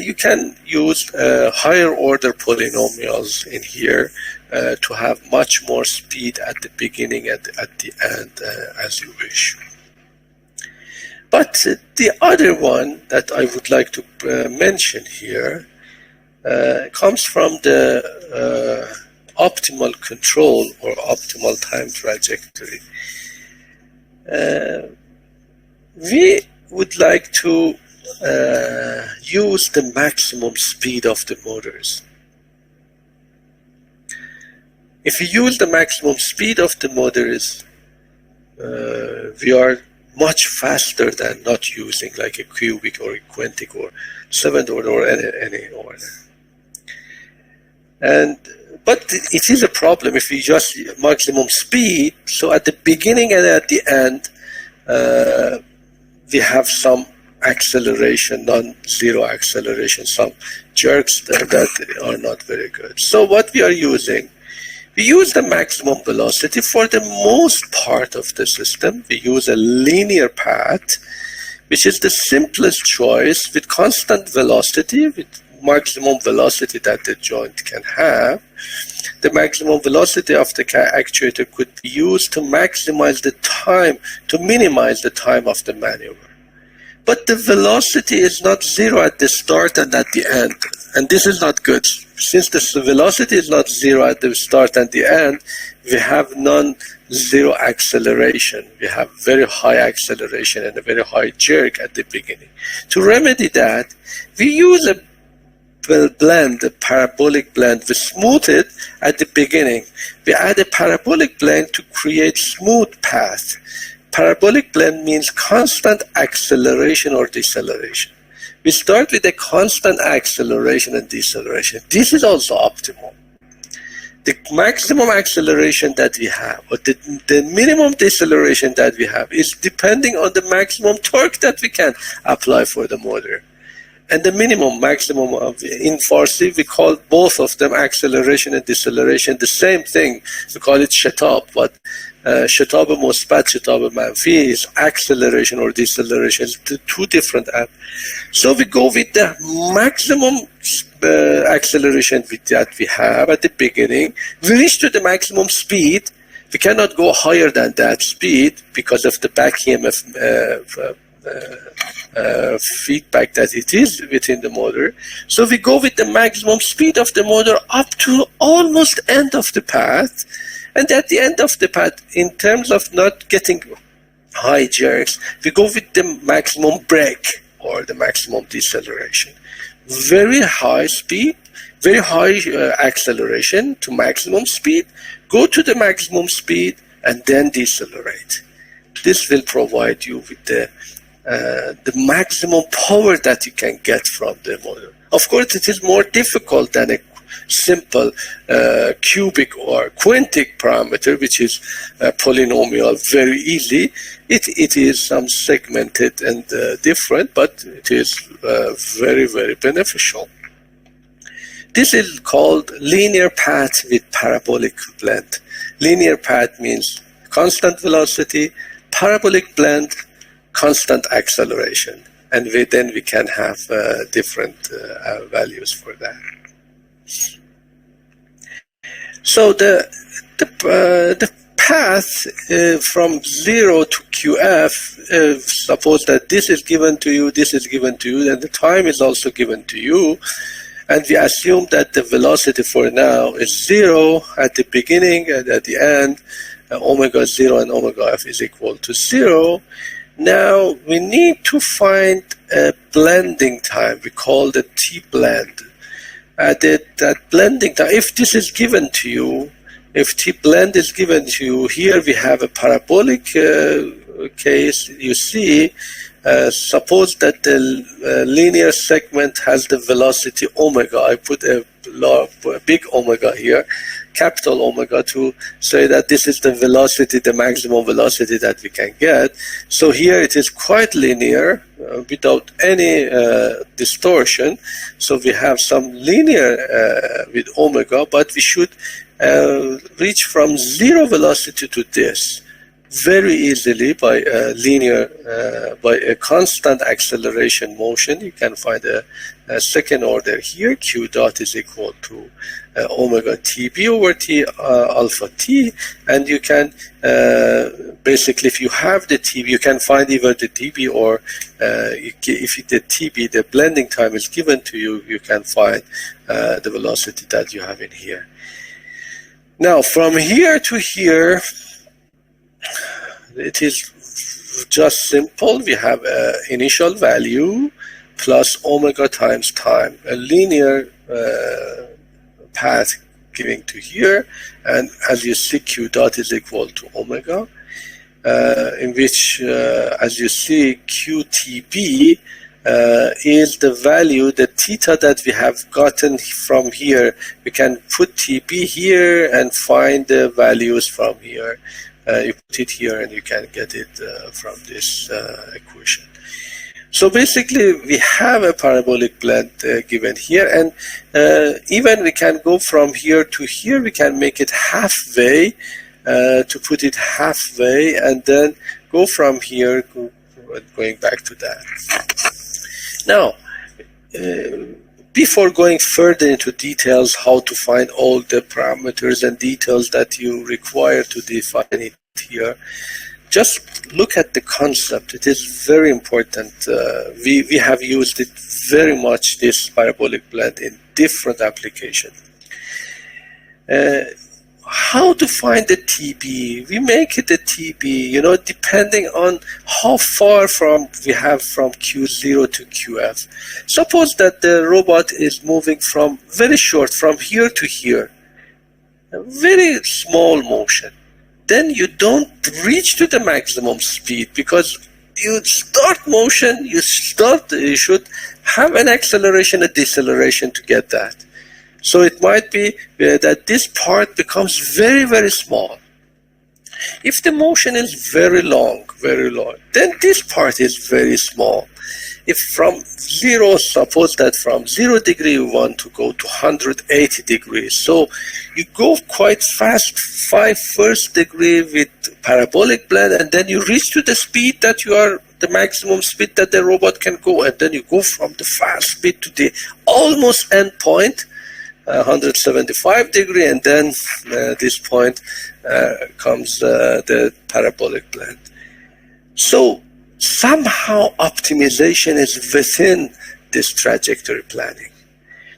You can use higher order polynomials in here to have much more speed at the beginning and at the end as you wish. But the other one that I would like to mention here comes from the optimal control or optimal time trajectory. We would like to use the maximum speed of the motors. If we use the maximum speed of the motors, we are much faster than not using like a cubic or a quantic or 7th order or any order. But it is a problem if we just maximum speed. So at the beginning and at the end, we have some acceleration, non-zero acceleration, some jerks that are not very good. So what we are using, we use the maximum velocity for the most part of the system. We use a linear path, which is the simplest choice with constant velocity, with maximum velocity that the joint can have. The maximum velocity of the actuator could be used to maximize the time, to minimize the time of the maneuver. But the velocity is not zero at the start and at the end. And this is not good. Since the velocity is not zero at the start and the end, we have non-zero acceleration. We have very high acceleration and a very high jerk at the beginning. To remedy that, we use a blend, a parabolic blend. We smooth it at the beginning. We add a parabolic blend to create smooth path. Parabolic blend means constant acceleration or deceleration. We start with a constant acceleration and deceleration. This is also optimal. The maximum acceleration that we have, or the minimum deceleration that we have, is depending on the maximum torque that we can apply for the motor. And the maximum of, in Farsi, we call both of them acceleration and deceleration the same thing. We call it shatab, but شتاب مثبت شتاب منفی is acceleration or deceleration, two different apps. So we go with the maximum acceleration that we have at the beginning. We reach to the maximum speed. We cannot go higher than that speed because of the back EMF feedback that it is within the motor. So we go with the maximum speed of the motor up to almost end of the path. And at the end of the path, in terms of not getting high jerks, we go with the maximum brake or the maximum deceleration. Very high speed, very high acceleration to maximum speed, go to the maximum speed, and then decelerate. This will provide you with the maximum power that you can get from the motor. Of course, it is more difficult than a simple cubic or quintic parameter, which is polynomial, very easy. It is some segmented and different, but it is very, very beneficial. This is called linear path with parabolic blend. Linear path means constant velocity, parabolic blend, constant acceleration. And then we can have different values for that. So the path from 0 to QF, suppose that this is given to you, this is given to you, and the time is also given to you, and we assume that the velocity for now is 0 at the beginning and at the end, omega 0 and omega f is equal to 0. Now we need to find a blending time. We call the T-blend. That blending time, if this is given to you, if T-blend is given to you, here we have a parabolic case. You see, suppose that the linear segment has the velocity omega. I put a big omega here, capital omega, to say that this is the velocity, the maximum velocity that we can get. So here it is quite linear without any distortion. So we have some linear with omega, but we should reach from 0 velocity to this very easily by a linear, by a constant acceleration motion. You can find a second order here. Q dot is equal to omega TB over T alpha T, and you can basically, if you have the TB, you can find either the TB or if the TB, the blending time is given to you, you can find the velocity that you have in here. Now, from here to here, it is just simple. We have an initial value plus omega times time, a linear path giving to here, and as you see, Q dot is equal to omega, in which, as you see, QTB is the value, the theta that we have gotten from here. We can put TB here and find the values from here. You put it here and you can get it from this equation. So basically we have a parabolic blend given here, and even we can go from here to here, we can make it halfway, to put it halfway, and then go from here, going back to that. Now, before going further into details how to find all the parameters and details that you require to define it here, just look at the concept. It is very important. We have used it very much, this parabolic blend, in different applications. How to find the TB? We make it a TB, depending on how far we have from Q0 to QF. Suppose that the robot is moving from very short, from here to here, a very small motion. Then you don't reach to the maximum speed, because you start motion, you should have an acceleration and deceleration to get that. So it might be that this part becomes very, very small. If the motion is very long, then this part is very small. if from 0, suppose that from 0 degree you want to go to 180 degrees. So you go quite fast, 5 first degree with parabolic blend, and then you reach to the speed that you are, the maximum speed that the robot can go, and then you go from the fast speed to the almost end point, 175 degree, and then this point comes the parabolic blend. So somehow optimization is within this trajectory planning.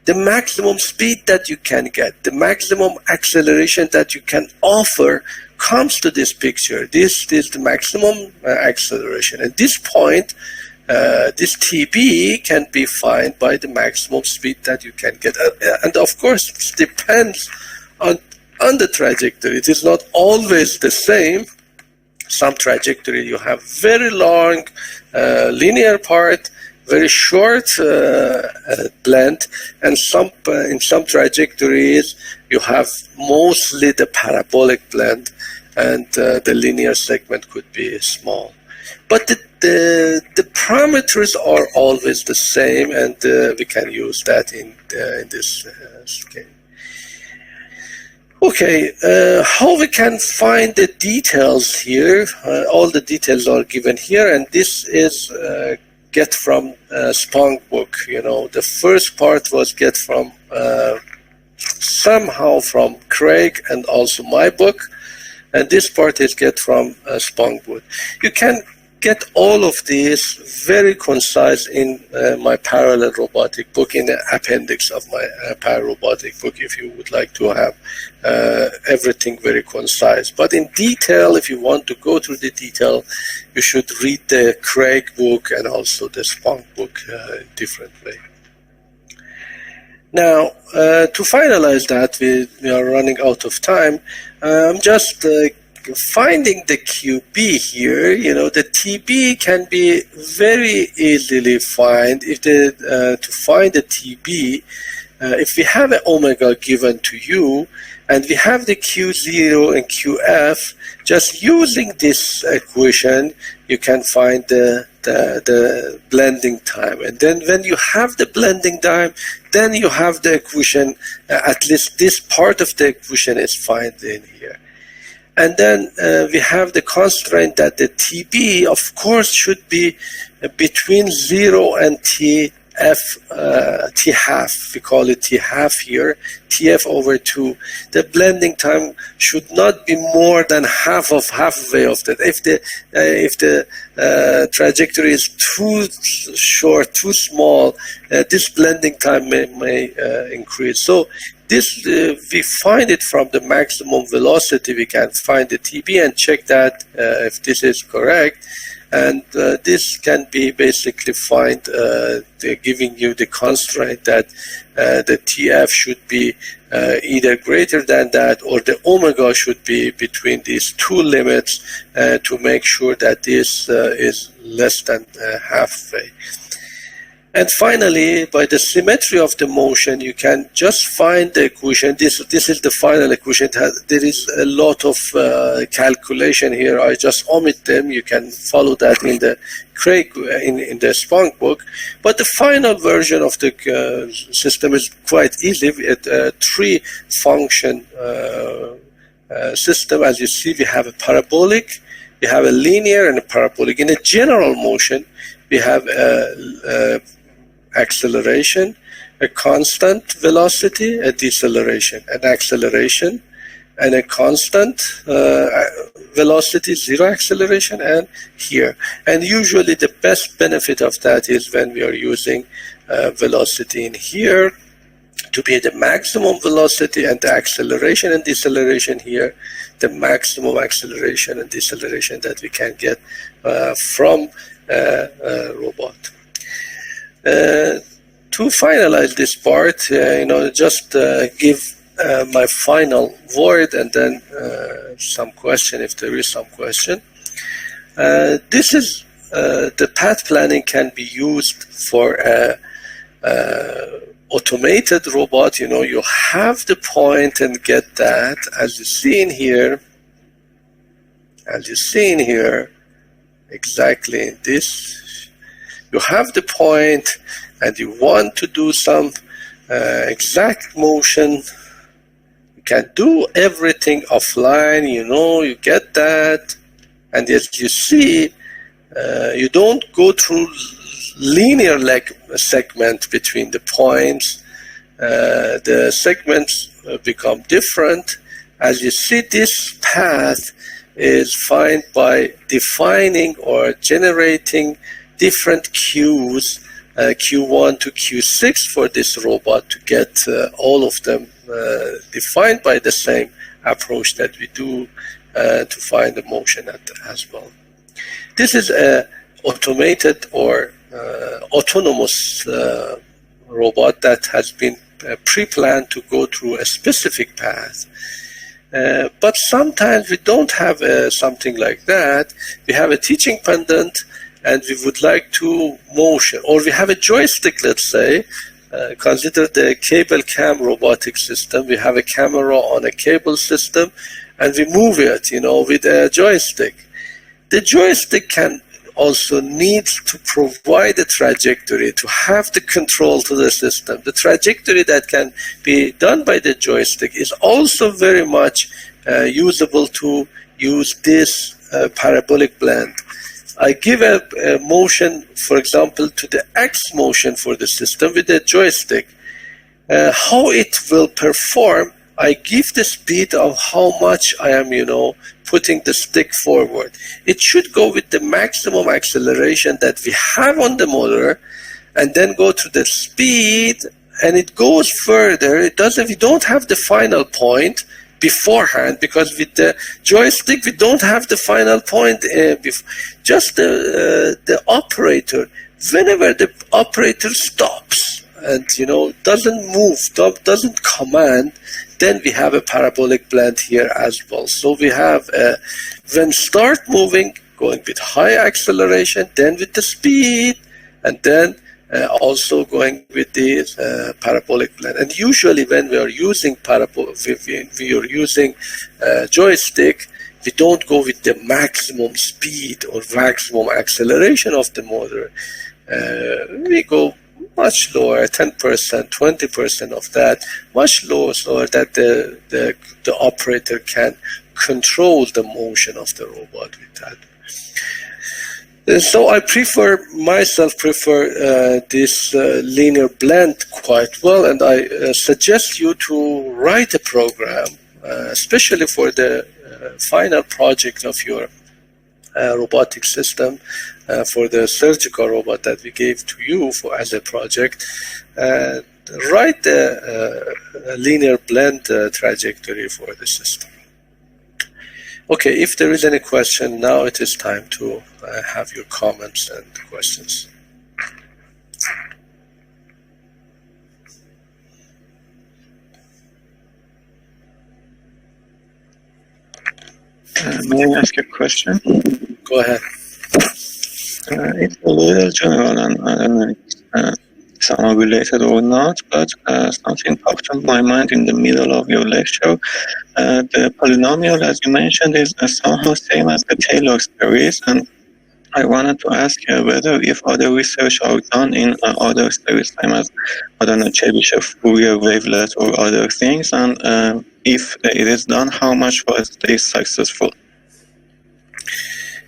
The maximum speed that you can get, the maximum acceleration that you can offer comes to this picture. This is the maximum acceleration. At this point, this TB can be defined by the maximum speed that you can get. And of course, it depends on the trajectory. It is not always the same. Some trajectory you have very long linear part, very short blend, and in some trajectories you have mostly the parabolic blend, and the linear segment could be small. But the parameters are always the same, and we can use that in this scheme. Okay, how we can find the details here? All the details are given here, and this is get from Spong book. You know, the first part was get from somehow from Craig and also my book, and this part is get from Spong book. You can get all of these very concise in my parallel robotic book, in the appendix of my pararobotic book, if you would like to have everything very concise. But in detail, if you want to go through the detail, you should read the Craig book and also the Spong book in different way. Now, to finalize that, we are running out of time. I'm just finding the QB here. You know, the TB can be very easily found. If to find the TB, if we have an omega given to you, and we have the Q0 and QF, just using this equation, you can find the blending time. And then when you have the blending time, then you have the equation, at least this part of the equation is found in here. And then we have the constraint that the TB, of course, should be between 0 and T half. We call it T half here, TF over 2. The blending time should not be more than halfway of that. If the trajectory is too short, too small, this blending time may increase. So this we find it from the maximum velocity. We can find the TB and check that if this is correct. And this can be basically find giving you the constraint that the TF should be either greater than that, or the omega should be between these two limits to make sure that this is less than halfway. And finally, by the symmetry of the motion, you can just find the equation. This is the final equation. There is a lot of calculation here. I just omit them. You can follow that in the Craig in the Spong book. But the final version of the system is quite easy. It's a 3-function system. As you see, we have a parabolic, we have a linear, and a parabolic. In a general motion, we have a acceleration, a constant velocity, a deceleration, an acceleration, and a constant velocity, 0 acceleration, and here. And usually the best benefit of that is when we are using velocity in here to be the maximum velocity, and the acceleration and deceleration here, the maximum acceleration and deceleration that we can get from a robot. To finalize this part, just give my final word, and then some question if there is some question. This is the path planning can be used for a automated robot. You have the point and get that, as you see in here. Exactly in this you have the point and you want to do some exact motion, you can do everything offline, you get that. And as you see, you don't go through linear segment between the points. The segments become different. As you see, this path is defined by defining or generating different Qs, Q1 to Q6 for this robot to get all of them defined by the same approach that we do to find the motion as well. This is a automated or autonomous robot that has been pre-planned to go through a specific path. But sometimes we don't have something like that. We have a teaching pendant and we would like to motion, or we have a joystick, let's say. Consider the cable cam robotic system. We have a camera on a cable system and we move it, with a joystick. The joystick can also needs to provide a trajectory, to have the control to the system. The trajectory that can be done by the joystick is also very much usable to use this parabolic blend. I give a motion, for example, to the X motion for the system with the joystick. How it will perform, I give the speed of how much I am, putting the stick forward. It should go with the maximum acceleration that we have on the motor and then go to the speed, and it goes further. We don't have the final point beforehand, because with the joystick we don't have the final point. Just the operator, whenever the operator stops and doesn't move, doesn't command, then we have a parabolic blend here as well. So we have when start moving, going with high acceleration, then with the speed, and then also going with the parabolic blend. And usually when we are using joystick, we don't go with the maximum speed or maximum acceleration of the motor. We go much lower, 10%, 20% of that, much lower, so that the operator can control the motion of the robot with that. So I myself prefer this linear blend quite well, and I suggest you to write a program, especially for the final project of your robotic system, for the surgical robot that we gave to you as a project. Write the linear blend trajectory for the system. Okay, if there is any question, now it is time to have your comments and questions. May I ask a question? Go ahead. It's a little general and I don't know if it's unrelated or not, but something popped in my mind in the middle of your lecture. The polynomial, as you mentioned, is somehow same as the Taylor series, and I wanted to ask whether if other research are done in other series, same as, I don't know, Chebyshev Fourier wavelet or other things, and if it is done, how much was this successful?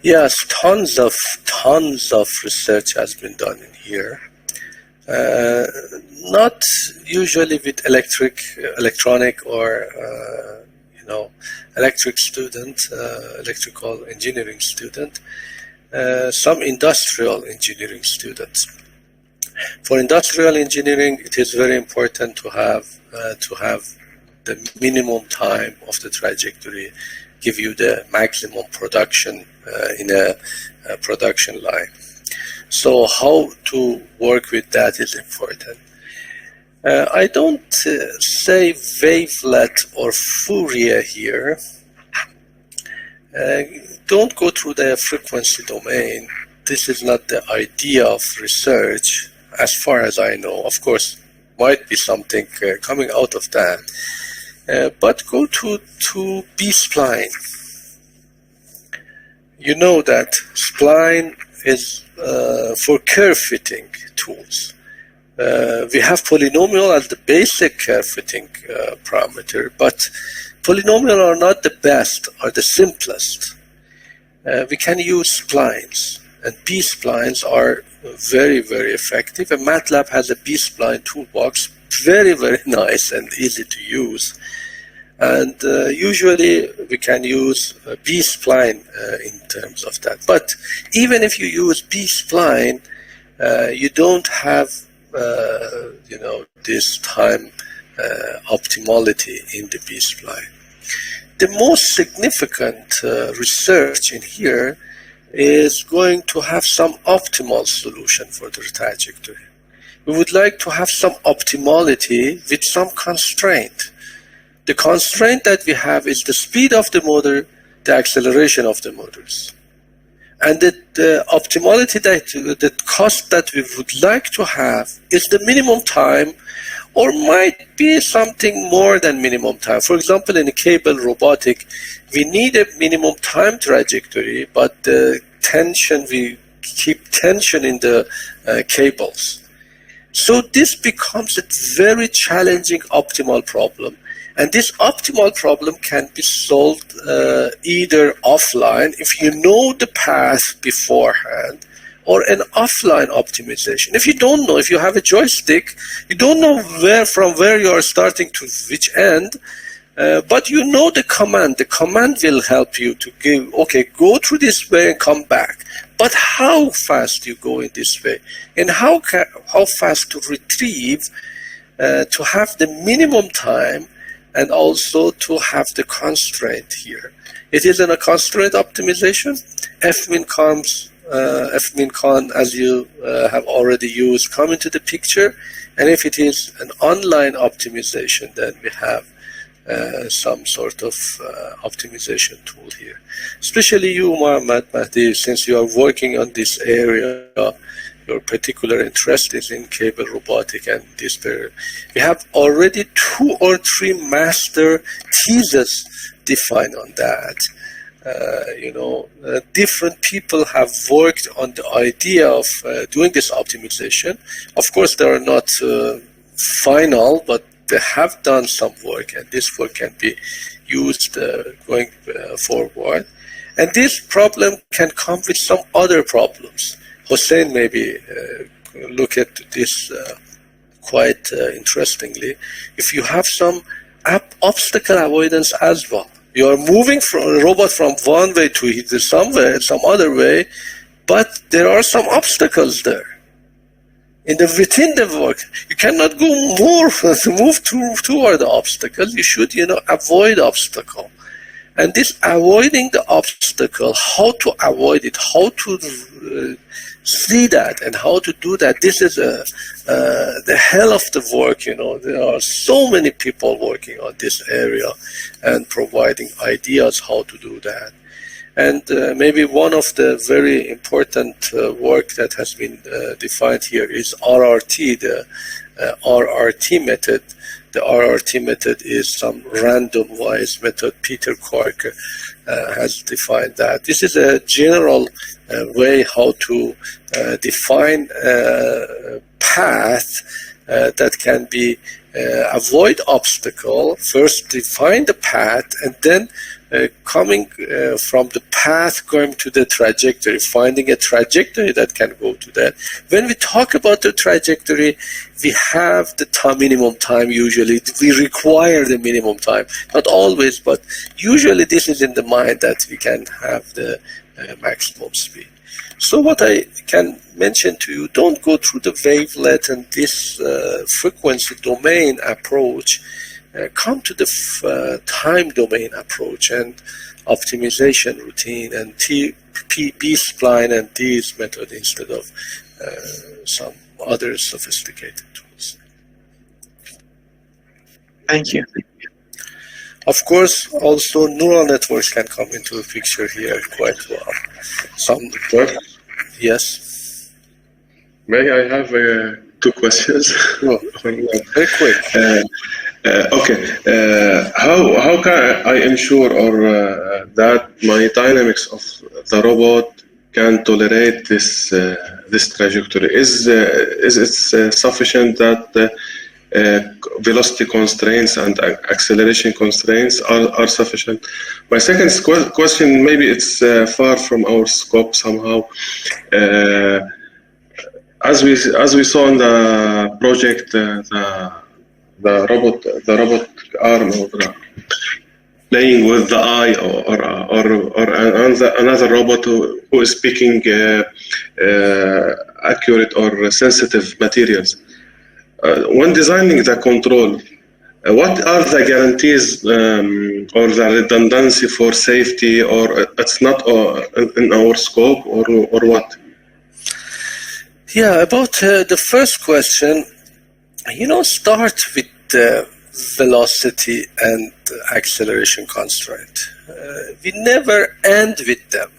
Yes, tons of research has been done in here. Not usually with electronic or electric student, electrical engineering student. Some industrial engineering students. For industrial engineering, it is very important to have the minimum time of the trajectory, give you the maximum production in a production line. So how to work with that is important. I don't say wavelet or Fourier here. Don't go through the frequency domain. This is not the idea of research, as far as I know. Of course, might be something coming out of that. But go to B-spline. You know that spline is for curve fitting tools. We have polynomial as the basic curve fitting parameter, but polynomial are not the best or the simplest. We can use splines, and B-splines are very, very effective. And MATLAB has a B-spline toolbox, very, very nice and easy to use. And usually we can use B-spline in terms of that. But even if you use B-spline, you don't have this time optimality in the B-spline. The most significant research in here is going to have some optimal solution for the trajectory. We would like to have some optimality with some constraint. The constraint that we have is the speed of the motor, the acceleration of the motors. And the optimality, the cost that we would like to have is the minimum time, or might be something more than minimum time. For example, in a cable robotic, we need a minimum time trajectory, but the tension, we keep tension in the cables. So this becomes a very challenging optimal problem. And this optimal problem can be solved either offline, if you know the path beforehand, or an offline optimization. If you don't know, if you have a joystick, you don't know from where you are starting to which end, but you know the command. The command will help you to give, okay, go through this way and come back. But how fast you go in this way, and how fast to retrieve, to have the minimum time, and also to have the constraint here. It is in a constraint optimization. Fmin-con, as you have already used, come into the picture. And if it is an online optimization, then we have some sort of optimization tool here. Especially you, Mohammad Mahdi, since you are working on this area, your particular interest is in cable robotic and this period. We have already 2 or 3 master theses defined on that. Different people have worked on the idea of doing this optimization. Of course, they are not final, but they have done some work, and this work can be used going forward. And this problem can come with some other problems. Hossein maybe look at this quite interestingly. If you have some obstacle avoidance as well, you are moving from a robot from one way to some other way, but there are some obstacles there. Within the work, you cannot go move toward the obstacle. You should, avoid obstacle. And this avoiding the obstacle, how to avoid it, how to see that, and how to do that, this is the hell of the work. There are so many people working on this area and providing ideas how to do that. And maybe one of the very important work that has been defined here is RRT, the RRT method. The RRT method is some random-wise method. Peter Cork has defined that. This is a general way how to define a path that can be avoid obstacle. First define the path, and then coming from the path going to the trajectory, finding a trajectory that can go to that. When we talk about the trajectory, we have the minimum time usually. We require the minimum time. Not always, but usually this is in the mind that we can have the maximum speed. So what I can mention to you, don't go through the wavelet and this frequency domain approach. Come to the time domain approach and optimization routine and B-spline and these method instead of some other sophisticated tools. Thank you. Of course, also neural networks can come into the picture here quite well. Yes. May I have 2 questions? Oh, very quick. How can I ensure that my dynamics of the robot can tolerate this trajectory? Is it sufficient that velocity constraints and acceleration constraints are sufficient? My second question, maybe it's far from our scope somehow. As we saw in the project, the robot arm, or playing with the eye, or another robot who is picking accurate or sensitive materials. When designing the control, what are the guarantees or the redundancy for safety, or it's not in our scope, or what? Yeah, about the first question, start with velocity and acceleration constraint. We never end with them.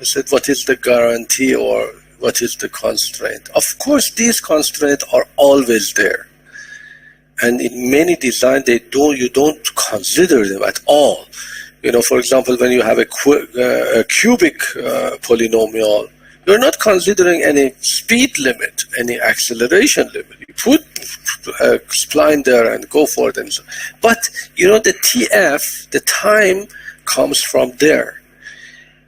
Said what is the guarantee or what is the constraint? Of course, these constraints are always there, and in many design you don't consider them at all. For example, when you have a cubic polynomial, you're not considering any speed limit, any acceleration limit. You put a spline there and go for it. But, the TF, the time comes from there.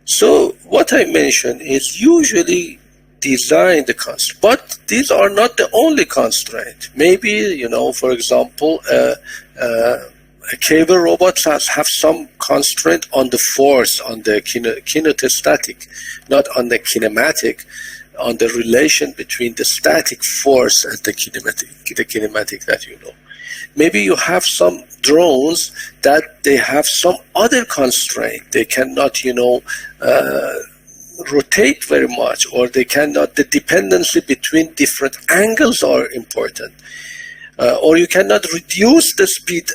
So what I mentioned is usually design the constraint. But these are not the only constraint. Maybe, for example, a cable robot have some constraint on the force, on the kinetostatic, not on the kinematic, on the relation between the static force and the kinematic that Maybe you have some drones that they have some other constraint. They cannot, rotate very much, or they cannot, the dependency between different angles are important. Or you cannot reduce the speed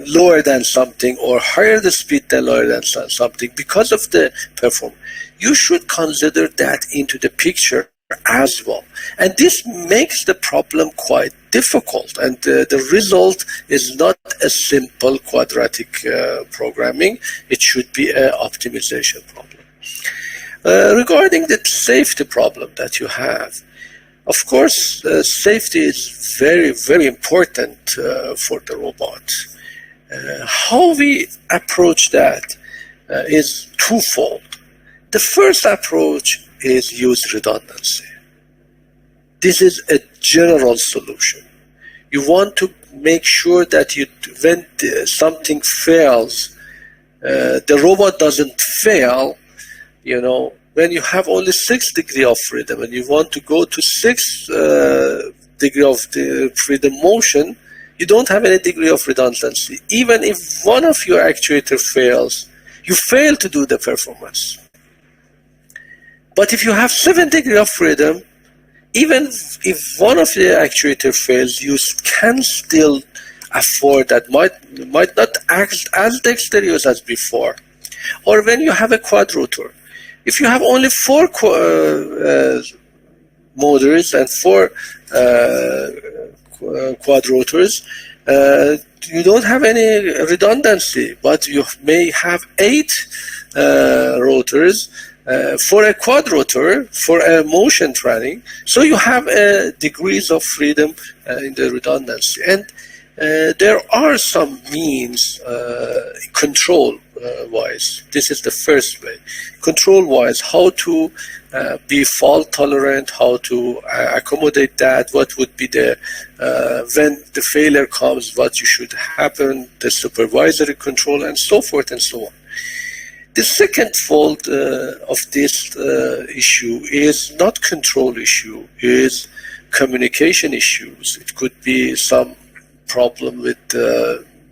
lower than something, or higher the speed than lower than something because of the performance. You should consider that into the picture as well. And this makes the problem quite difficult, and the result is not a simple quadratic programming. It should be an optimization problem. Regarding the safety problem that you have, of course, safety is very, very important for the robot. How we approach that is twofold. The first approach is use redundancy. This is a general solution. You want to make sure that when something fails, the robot doesn't fail. When you have only 6 degrees of freedom and you want to go to 6 degree of the freedom motion, you don't have any degree of redundancy. Even if one of your actuator fails, you fail to do the performance. But if you have 7 degrees of freedom, even if one of the actuator fails, you can still afford that, might not act as dexterous as before. Or when you have a quadrotor, if you have only 4 motors and 4 quadrotors, you don't have any redundancy, but you may have 8 rotors for a quadrotor, for a motion training. So you have degrees of freedom in the redundancy. And there are some means, control-wise. This is the first way. Control-wise, how to be fault tolerant, how to accommodate that, what would be the, when the failure comes, what should happen, the supervisory control, and so forth and so on. The second fold of this issue is not control issue, is communication issues. It could be some problem with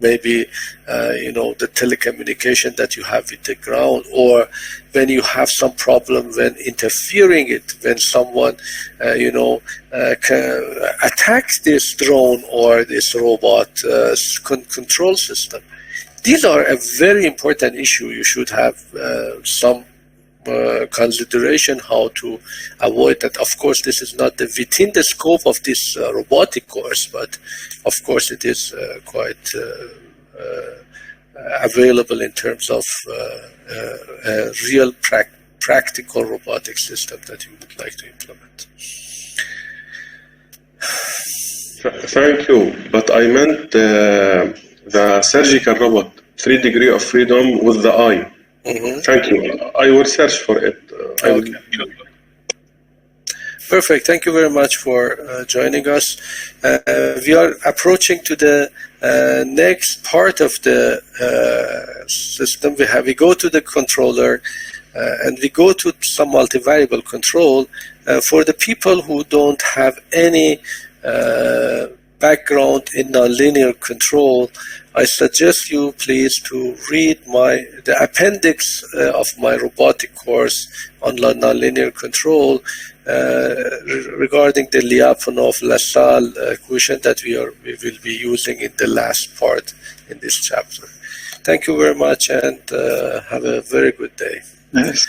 maybe the telecommunication that you have with the ground, or when you have some problem when interfering it, when someone attacks this drone or this robot control system. These are a very important issue. You should have some consideration how to avoid that. Of course, this is not within the scope of this robotic course, but of course it is quite available in terms of real practical robotic system that you would like to implement. Thank you, but I meant the surgical robot, 3 degrees of freedom with the eye. Mm-hmm. Thank you. I will search for it. Okay. Perfect. Thank you very much for joining us. We are approaching to the next part of the system. We go to the controller and we go to some multivariable control. For the people who don't have any background in nonlinear control, I suggest you please to read the appendix of my robotic course on nonlinear control regarding the Lyapunov-Lassalle equation that we will be using in the last part in this chapter. Thank you very much and have a very good day. Yes.